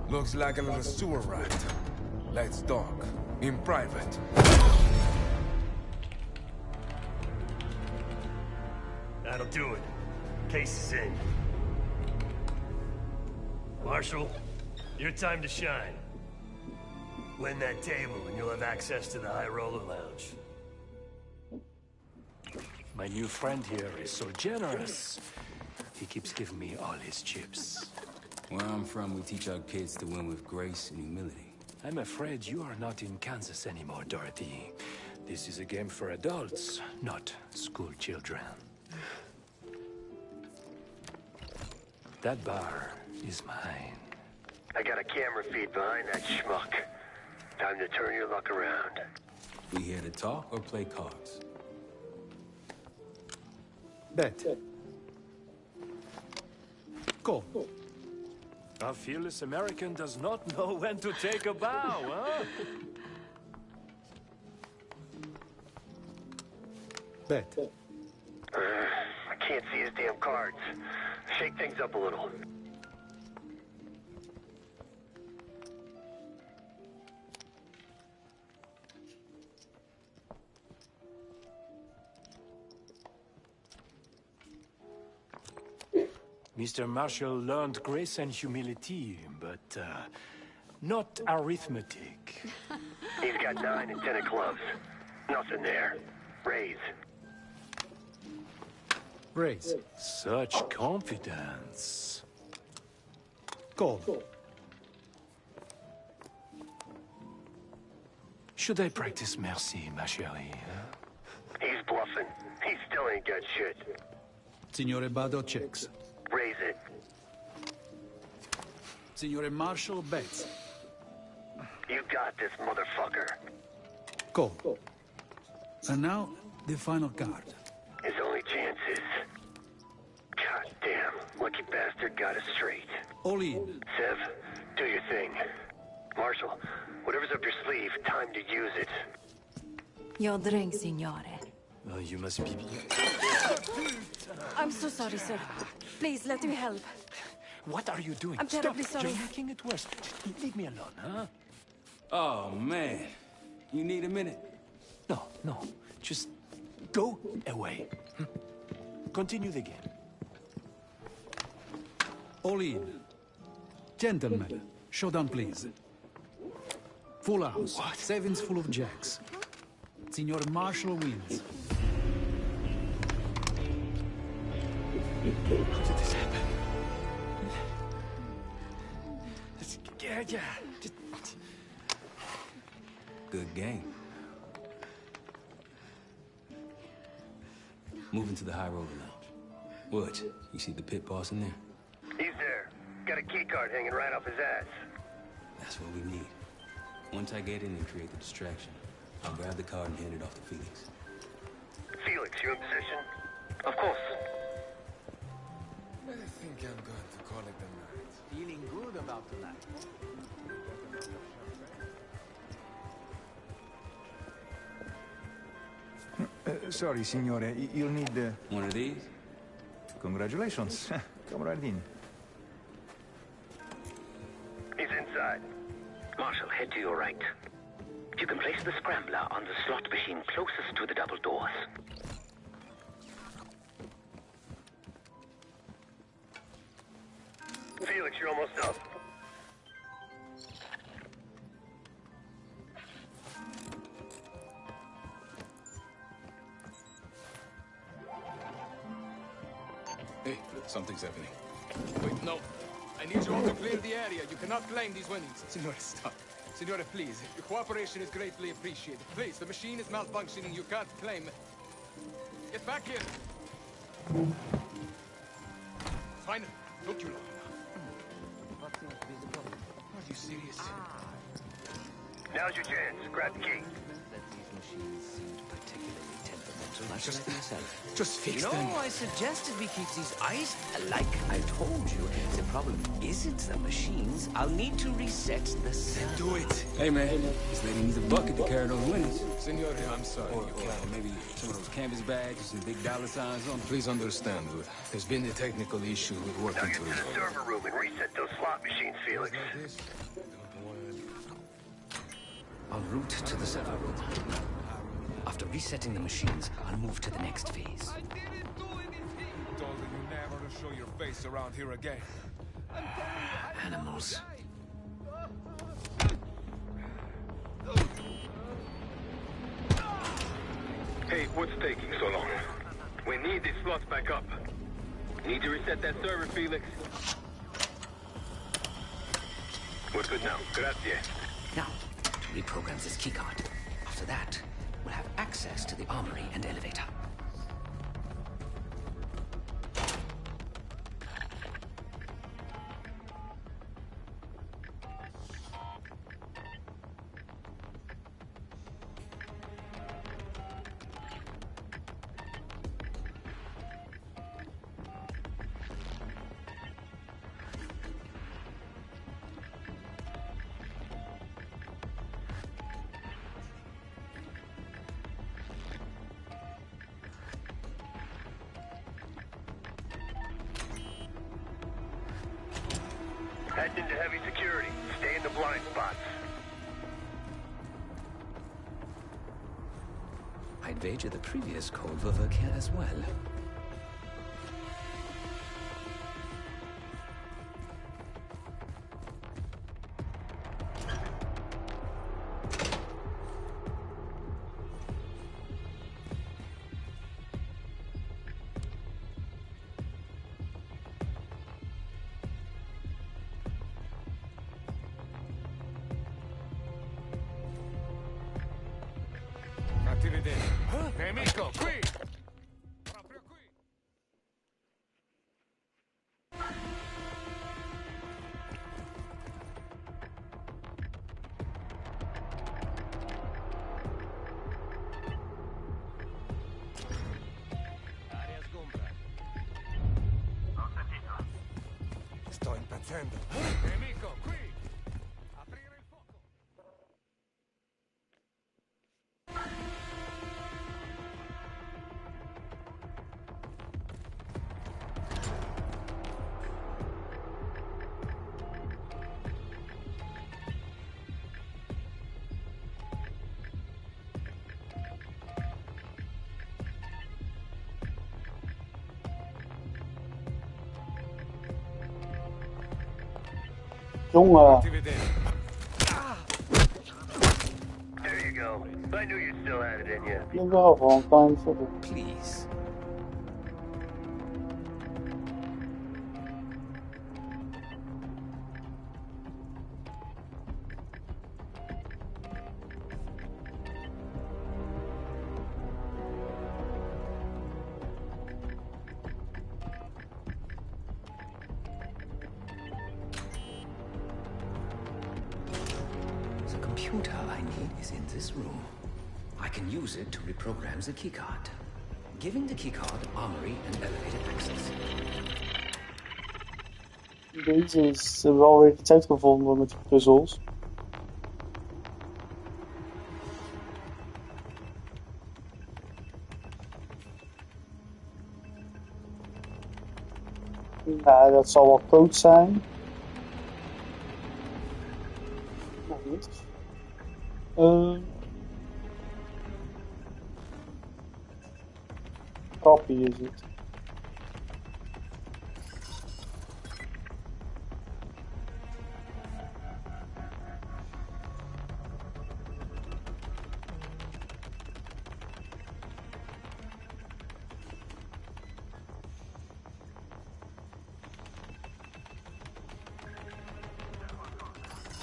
Looks like a little sewer rat. Let's talk. In private. That'll do it. Case is in. Marshal, your time to shine. Win that table and you'll have access to the High Roller Lounge. My new friend here is so generous. He keeps giving me all his chips. Where I'm from, we teach our kids to win with grace and humility. I'm afraid you are not in Kansas anymore, Dorothy. This is a game for adults, not school children. That bar is mine. I got a camera feed behind that schmuck. Time to turn your luck around. We here to talk or play cards? Bet. Go. A fearless American does not know when to take a bow, huh? Bet. I can't see his damn cards. Shake things up a little. Mr. Marshall learned grace and humility, but not arithmetic. He's got 9 and 10 of clubs. Nothing there. Raise. Raise. Such confidence. Call. Should I practice merci, ma chérie? He's bluffing. He still ain't got shit. Signore Bado checks. Raise it. Signore Marshall bets. You got this, motherfucker. Call. And now, the final card. His only chance is... God damn, lucky bastard got us straight. All in. Sev, do your thing. Marshall, whatever's up your sleeve, time to use it. Your drink, signore. Oh, you must be... I'm so sorry, sir. Please, let me help. What are you doing? I'm terribly sorry. You're making it worse. Just leave me alone, huh? Oh, man. You need a minute? No. Just go away. Continue the game. All in. Gentlemen, showdown, please. Full house. What? Sevens full of jacks. Signor Marshall wins. How did this happen? Yeah. Good game. Moving to the High Roller Lounge. What? You see the pit boss in there? He's there. Got a key card hanging right off his ass. That's what we need. Once I get in and create the distraction, I'll grab the card and hand it off to Felix. Felix, you in position? Of course. I think I'm going to call it a night. Feeling good about tonight. Sorry, signore. You'll need... One of these? Congratulations. Come right in. He's inside. Marshall, head to your right. You can place the scrambler on the slot machine closest to the double doors. Felix, you're almost up. Hey, something's happening. Wait, no. I need you all to clear the area. You cannot claim these winnings. Signore, stop. Signore, please. Your cooperation is greatly appreciated. Please, the machine is malfunctioning. You can't claim... Get back here! Fine. Took you long enough. What seems to be the problem? Are you serious? Now's your chance. Grab the key. That these machines seemed particularly temperamental, much like myself. Just fix you know, them. I suggested we keep these ice. Like I told you, the problem isn't the machines. I'll need to reset the cell. Do it. Hey, man. This lady needs a bucket to carry those winnings. Signore, I'm sorry. Or maybe some of those canvas bags with some big dollar signs on them. Please understand, there's been a technical issue we're Now working get to to the resolve. server room and reset those slot machines, Felix. I'll route to the server room. After resetting the machines, I'll move to the next phase. Told you never to show your face around here again. Animals. Hey, what's taking so long? We need these slots back up. Need to reset that server, Felix. We're good now. Grazie. Now, to reprogram this keycard. After that, we'll have access to the armory and elevator. heading into heavy security. Stay in the blind spots. I'd wager the previous code will work here as well. Nemico, qui! Proprio qui! Aria sgombra. Ho sentito. Sto impazzendo. Nemico, qui! Aprire il fuoco! Jongen. There you go. I knew you still had it in you. Jawel, gewoon klein verder. Please. The computer I need is in this room. I can use it to reprogram the keycard, giving the keycard armory and elevated access. Deze is wel weer iets uitgevonden met puzzels. Ja, dat zal wel code zijn. Nog niet. Copy is het.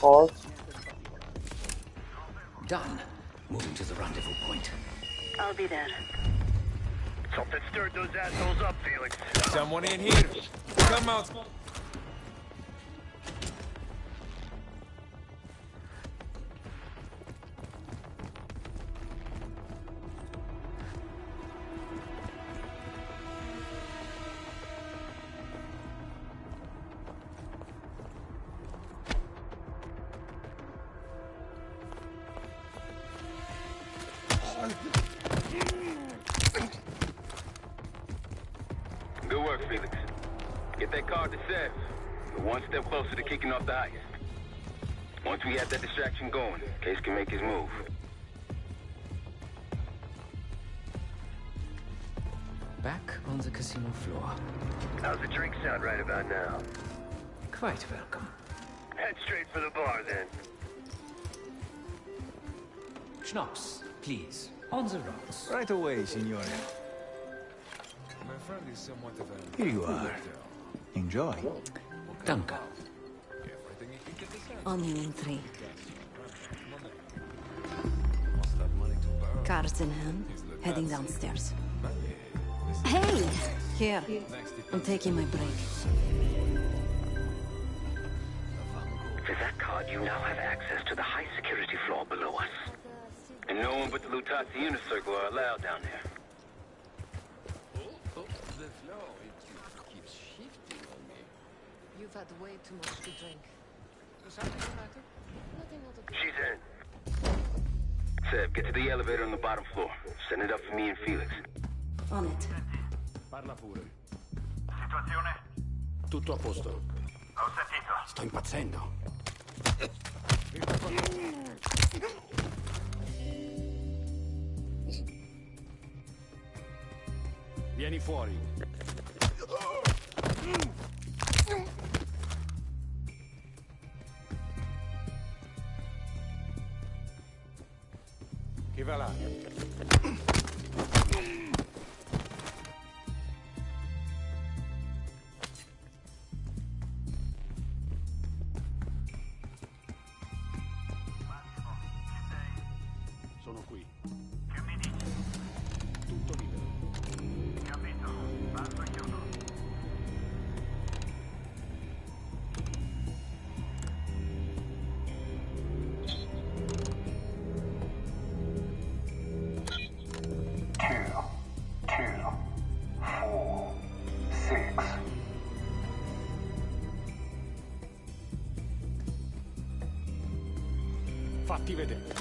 Hard. Done. Moving to the rendezvous point. I'll be there. Something stirred those assholes up, Felix. Someone in here. Come out. Good work, Felix. Get that card to Seth. We're one step closer to kicking off the heist. Once we have that distraction going, Case can make his move. Back on the casino floor. How's the drink sound right about now? Quite welcome. Head straight for the bar, then. Schnapps, please. On the rocks. Right away, signore. My friend is somewhat of a... Here you are. Enjoy. Danke. Only in 3. Cards in hand, heading downstairs. Hey! Here. I'm taking my break. With that card, you now have access to the high security floor below us. And no one but the Lutazzi Inner Circle are allowed down there. You've had way too much to drink. She's in. Seb, get to the elevator on the bottom floor. Send it up for me and Felix. On it. Parla pure. Situazione? Tutto a posto. Ho sentito. Sto impazzendo. Vieni fuori. Chi va là? Sono qui. Che mi dici? Tutto libero. Capito. Basta chiudo. Fatti vedere.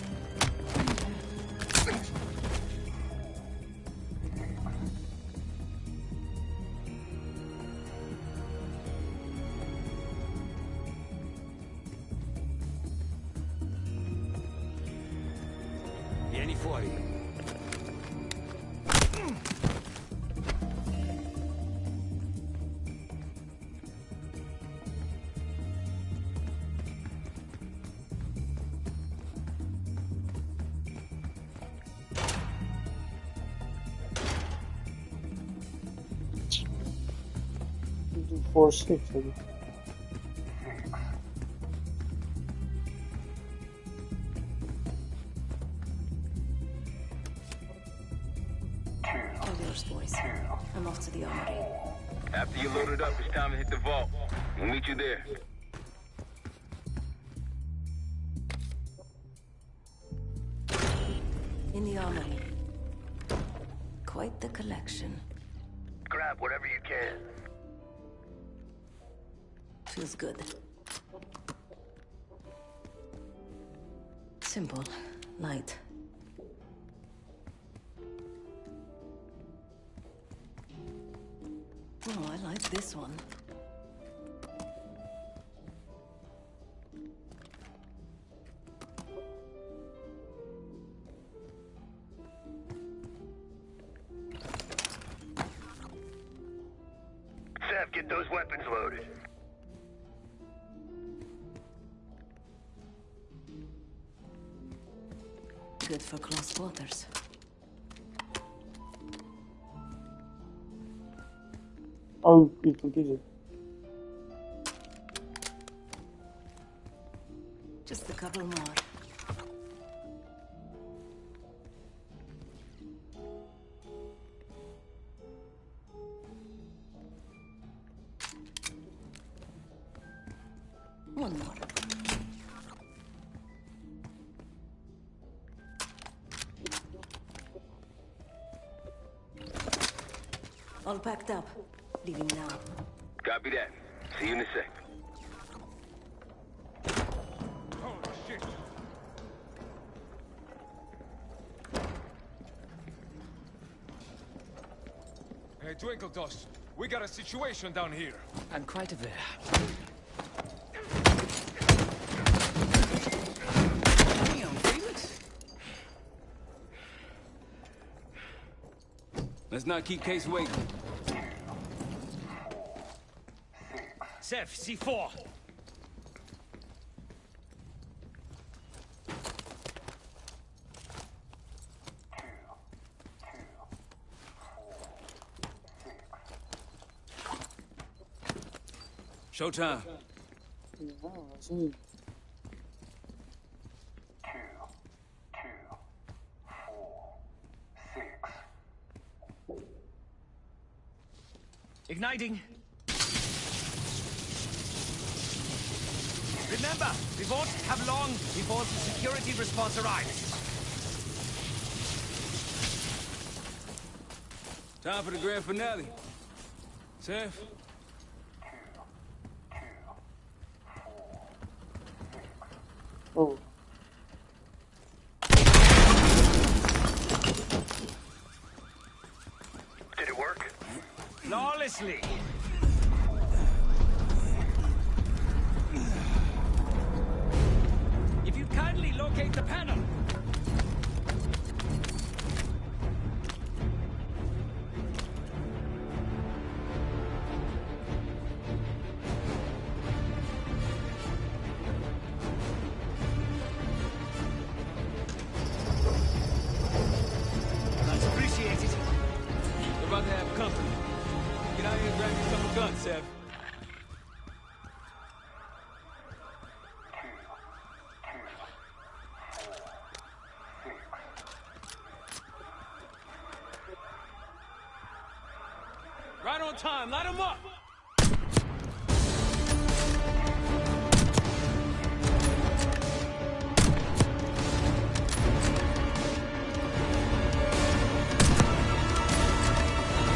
Vieni fuori. Do 4-6, ali. All yours, boys. I'm off to the armory. After you load it up, it's time to hit the vault. We'll meet you there. In the armory. Quite the collection. Grab whatever you can. Feels good. Simple. Light. Oh, I like this one. Sev, get those weapons loaded. Good for close quarters. Oh, you can use it. Just a couple more. One more. All packed up. Leaving now. Copy that. See you in a sec. Holy shit! Hey, Twinkle Toss, we got a situation down here. I'm quite aware. Damn, Felix. Let's not keep Case waiting. Sev, C4. Showtime. Igniting. Remember, we won't have long before the security response arrives. Time for the grand finale. Sev? Oh. Did it work? Flawlessly. gun, Sev. Right on time, light him up!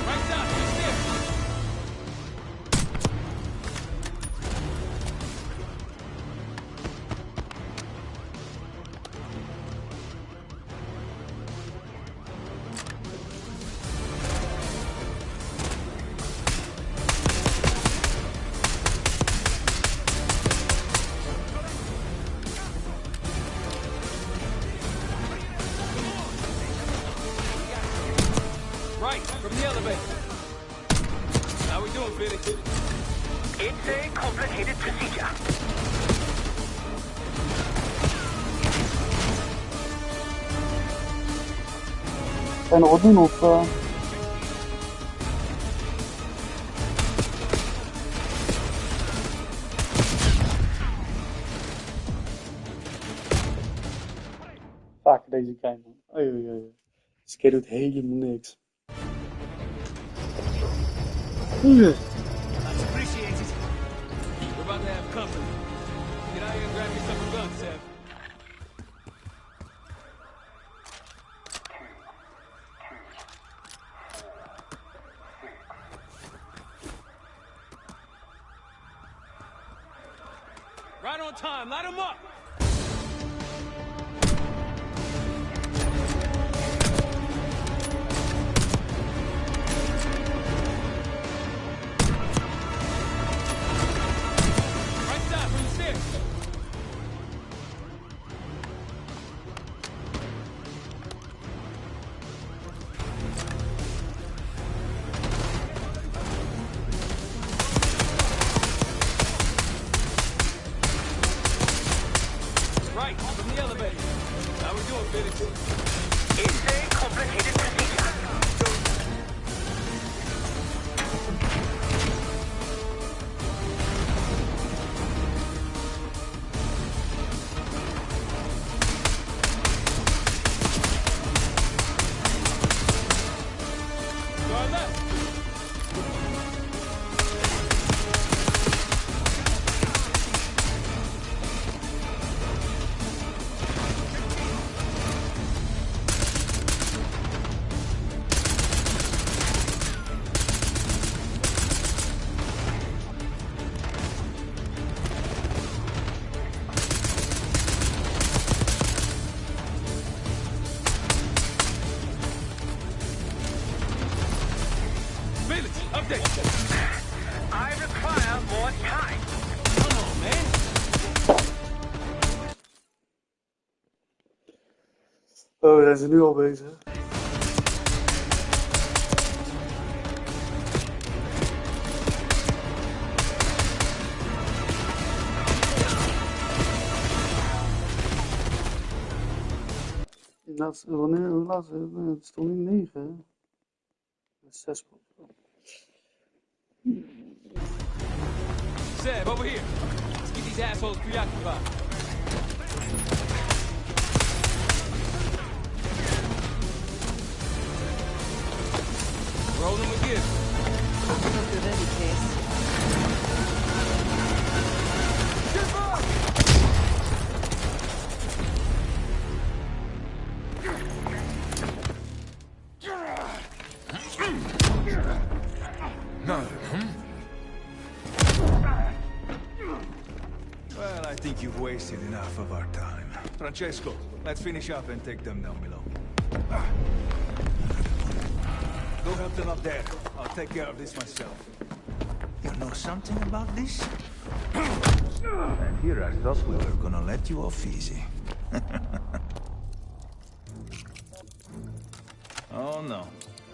Right side, just there. Right, from the elevator. How we doing, Felix? It's a complicated procedure. En wat doen of... Vaak deze game. Oei, oei, oei. Deze keer doet helemaal niks. That's appreciated. We're about to have company. Get out here and grab me some guns, Sev. Right on time, light him up! Right side, from the stairs. Right, from the elevator. How we doing, Felix? It's a complicated procedure. To our left. Felix, update. I require more time. Come on, man. Oh, zijn ze nu al bezig? Wanneer? Hoe laat? Het stond niet 9. 6. Seb, over here. Let's get these assholes preoccupied. Roll them again. Hope you're ready, Case. Well, I think you've wasted enough of our time. Francesco, let's finish up and take them down below. Go help them up there. I'll take care of this myself. You know something about this? And here I thought we were gonna let you off easy. Oh no.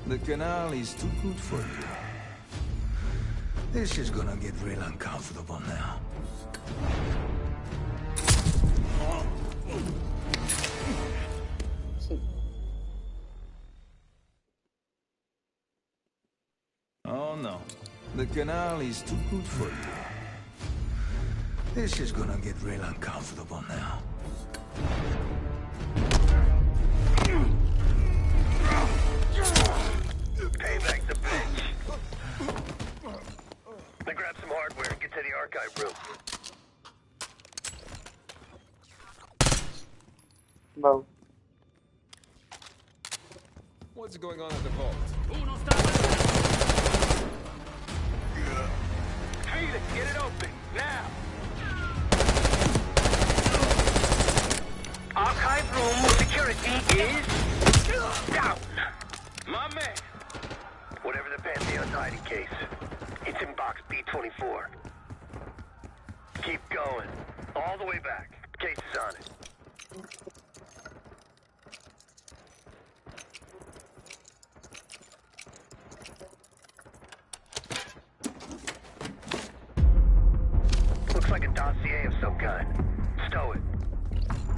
The canal is too good for you. This is gonna get real uncomfortable now. Oh no. The canal is too good for you. This is gonna get real uncomfortable now. Payback's the bitch. Now grab some hardware and get to the archive room. Bom. What's going on at the vault? Felix, get it open, now! Archive room security is down. My man. Whatever the Pantheon's hiding case, it's in box B24. Keep going. All the way back. Case is on it. Looks like a dossier of some kind. Stow it.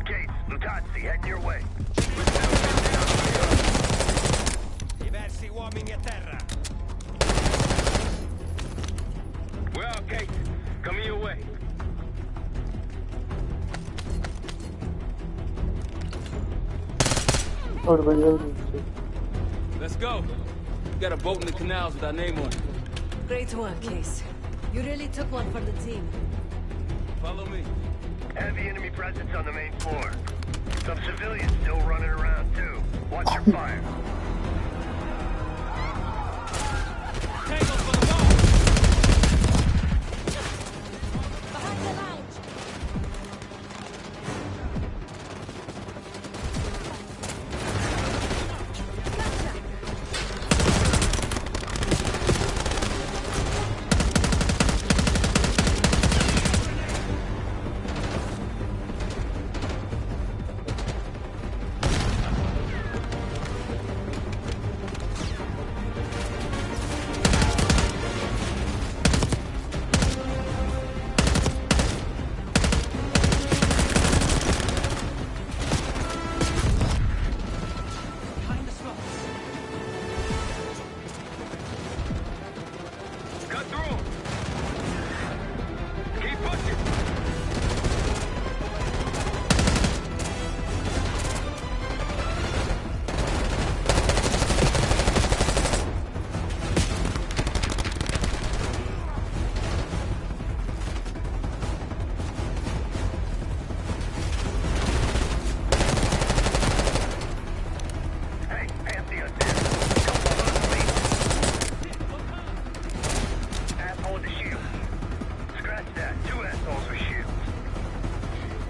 Gates, Lutazzi, heading your way. Diversi uomini a terra. Well, Gates, coming your way. Let's go. Got a boat in the canals with our name on it. Great one, Case. You really took one for the team. Follow me. Heavy enemy presence on the main floor. Some civilians still running around, too. Watch your fire. Tango for the ball. Behind the lounge.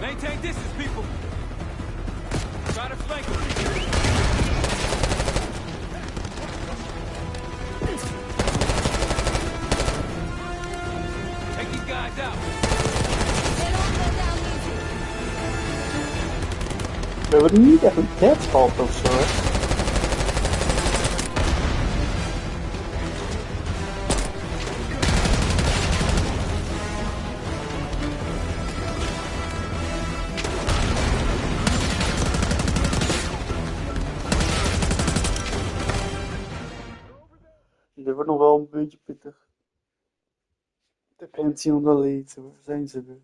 Maintain distance, people. Try to flank them. Take these guys out. We hebben niet echt een deadsfault of zo, hè? Dit wordt nog wel een beetje pittig. De Pantheon wel eten, waar zijn ze weer?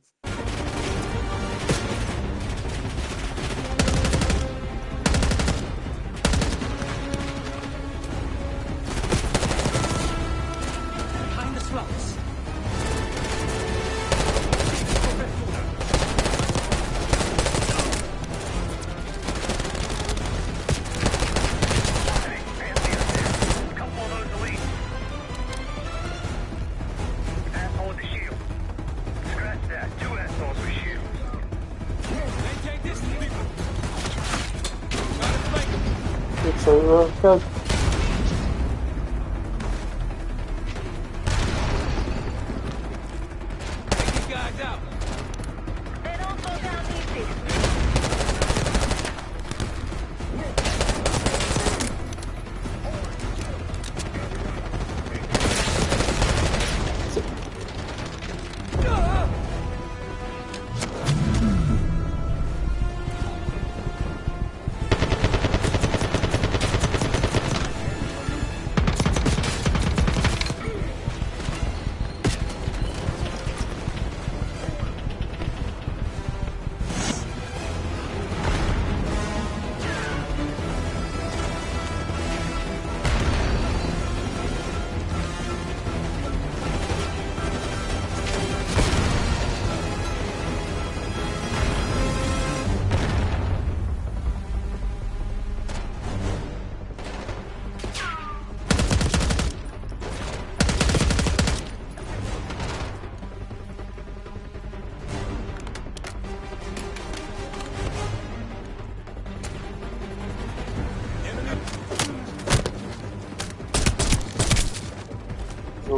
Behind the slopes. So, go. Take these guys out. They don't go down easy.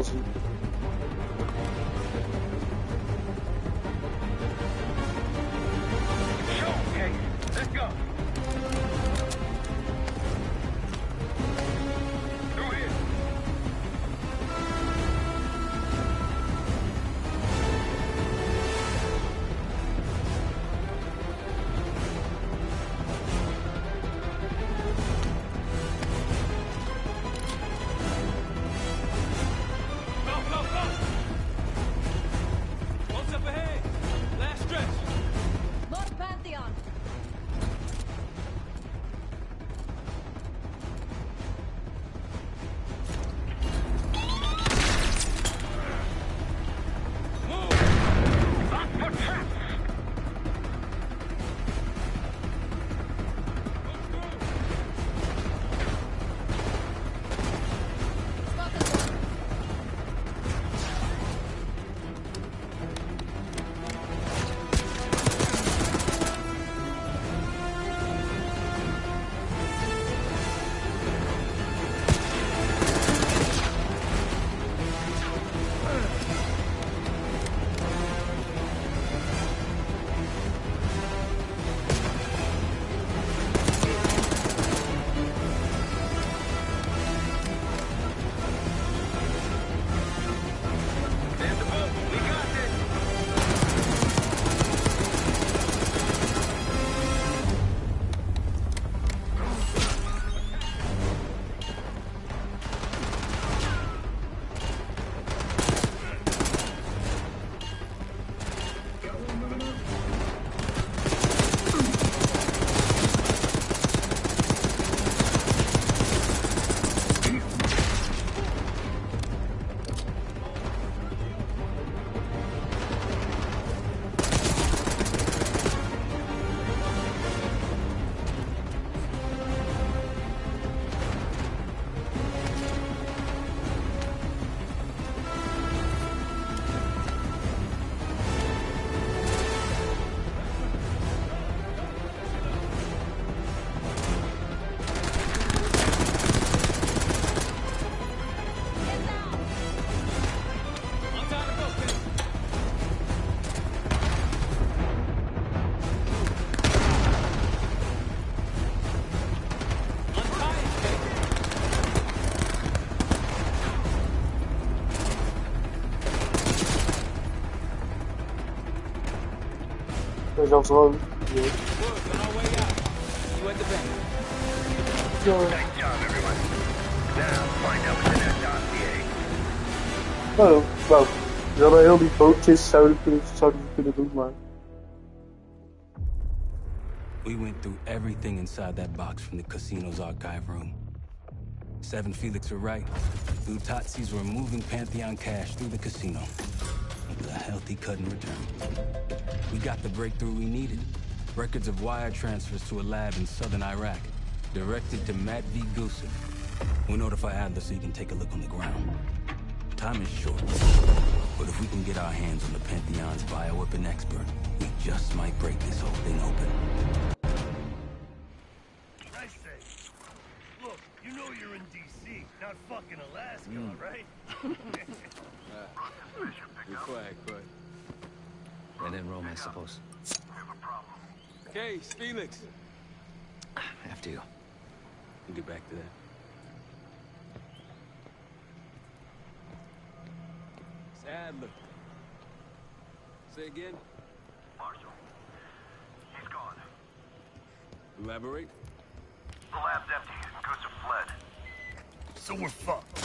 oplossen. Okay, let's go. Through here. Go, go, go! What's up ahead? Last stretch. More Pantheon. There's also On our way out. You at the bank. Nice job, everyone. Now, find out what's in that dossier. Oh, well, ze hadden heel die bootjes zouden ze kunnen doen, maar... We went through everything inside that box from the casino's archive room. Seven Felix were right. Lutazis were moving Pantheon cash through the casino. The healthy cut in return. We got the breakthrough we needed. Records of wire transfers to a lab in southern Iraq. Directed to Matt V. Gusev. We'll notify Adler so you can take a look on the ground. Time is short. But if we can get our hands on the Pantheon's bioweapon expert, we just might break this whole thing open. I say, look, you know you're in D.C., not fucking Alaska, right? Be quiet, quiet. And in Rome, I suppose. Case, Felix. After you. We'll get back to that. Adler. Say again? Marshal. He's gone. Elaborate? The lab's empty. Gusev fled. So we're fucked.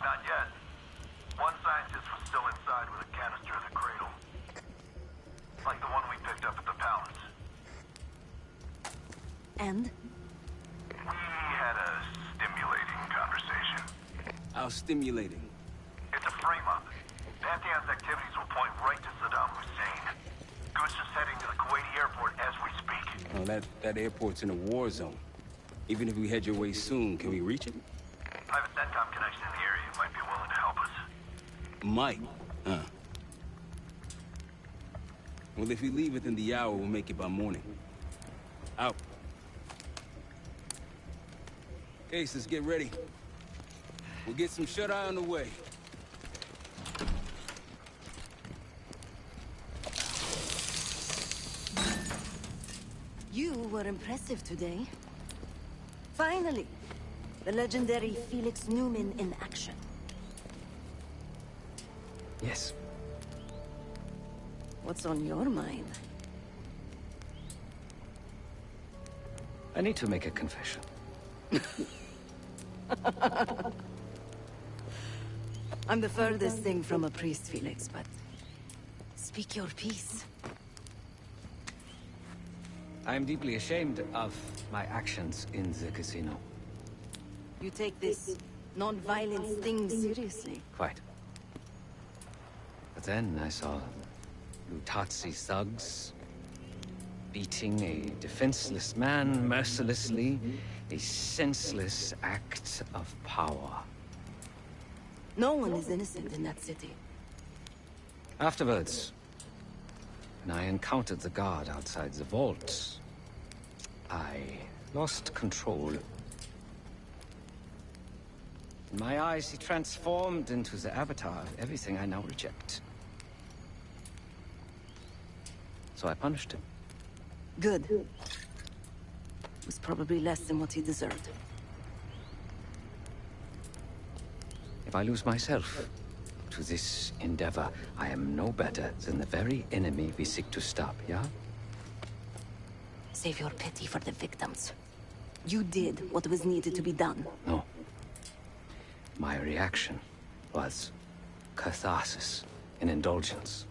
Not yet. One scientist was still inside with a canister of the cradle. Like the one we picked up at the palace. And? We had a stimulating conversation. How stimulating? It's a frame-up. Pantheon's activities will point right to Saddam Hussein. Gusev's heading to the Kuwaiti airport as we speak. Oh, that airport's in a war zone. Even if we head your way soon, can we reach it? I have a CENTCOM connection in the area. It might be willing to help us. Might? Huh. Well, if we leave within the hour, we'll make it by morning. Out. Case, let's get ready. We'll get some shut-eye on the way. You were impressive today. Finally, the legendary Felix Newman in action. Yes. What's on your mind? I need to make a confession. I'm the furthest thing from a priest, Felix, but speak your piece. I am deeply ashamed of my actions in the casino. You take this non-violence thing seriously. Quite. But then I saw Lutazzi thugs beating a defenseless man mercilessly, a senseless act of power. No one is innocent in that city. Afterwards, when I encountered the guard outside the vault, I lost control. In my eyes, he transformed into the avatar of everything I now reject. So I punished him. Good. It was probably less than what he deserved. If I lose myself to this endeavor, I am no better than the very enemy we seek to stop, yeah? Save your pity for the victims. You did what was needed to be done. No. My reaction was catharsis and indulgence.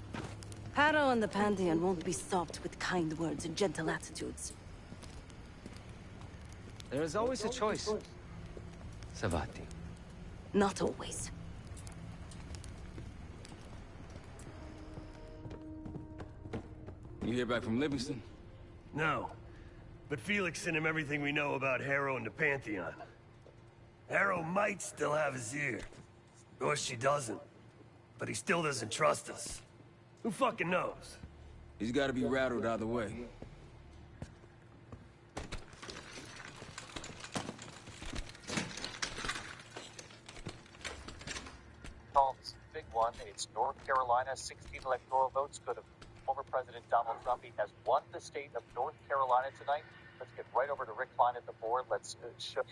Harrow and the Pantheon won't be stopped with kind words and gentle attitudes. There is always a choice, Savati. Not always. You hear back from Livingston? No. But Felix sent him everything we know about Harrow and the Pantheon. Harrow might still have his ear. Or she doesn't. But he still doesn't trust us. Who fucking knows? He's gotta be rattled either way. Results, big one. It's North Carolina. 16 electoral votes could have. Former President Donald Trump, he has won the state of North Carolina tonight. Let's get right over to Rick Klein at the board. Let's show.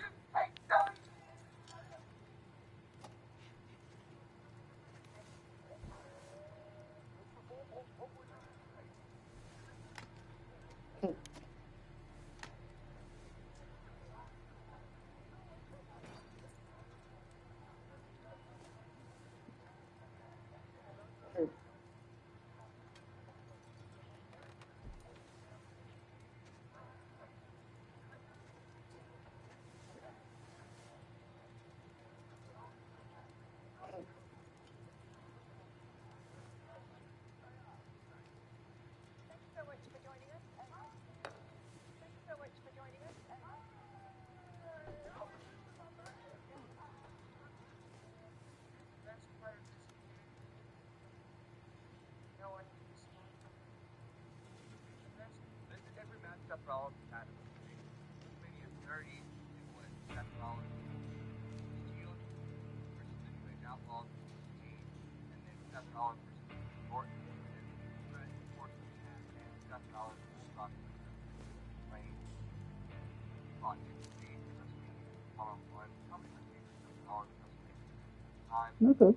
$7 at maybe a 30, it was $7. Shield versus the New Age Outlaws, and then $7 versus Norton, and then $7 for Stock Range. On UC, column 1, probably $7 time. Okay.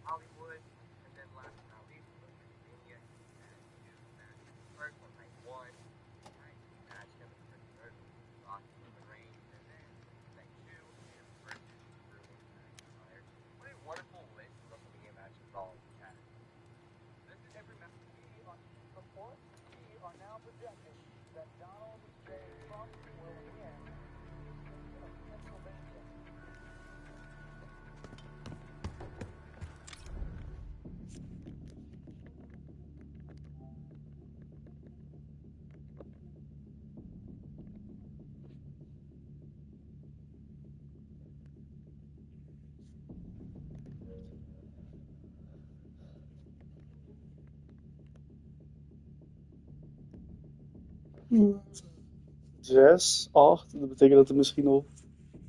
Hollywood, and then last but not least, Virginia, and two matches. First one, night one, match Kevin Richard, Rock in the Rain, and then night two, and versus Ruben McIntyre. What a wonderful list of WrestleMania matches all in the chat. This is every match we are now projecting that Donald J. Trump will win Pennsylvania. 6, 8. Dat betekent dat er misschien nog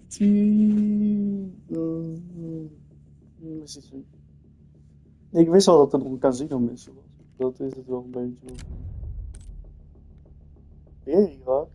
10. Ik wist al dat er nog een casino missie was. Dat is het wel een beetje. Heel raar.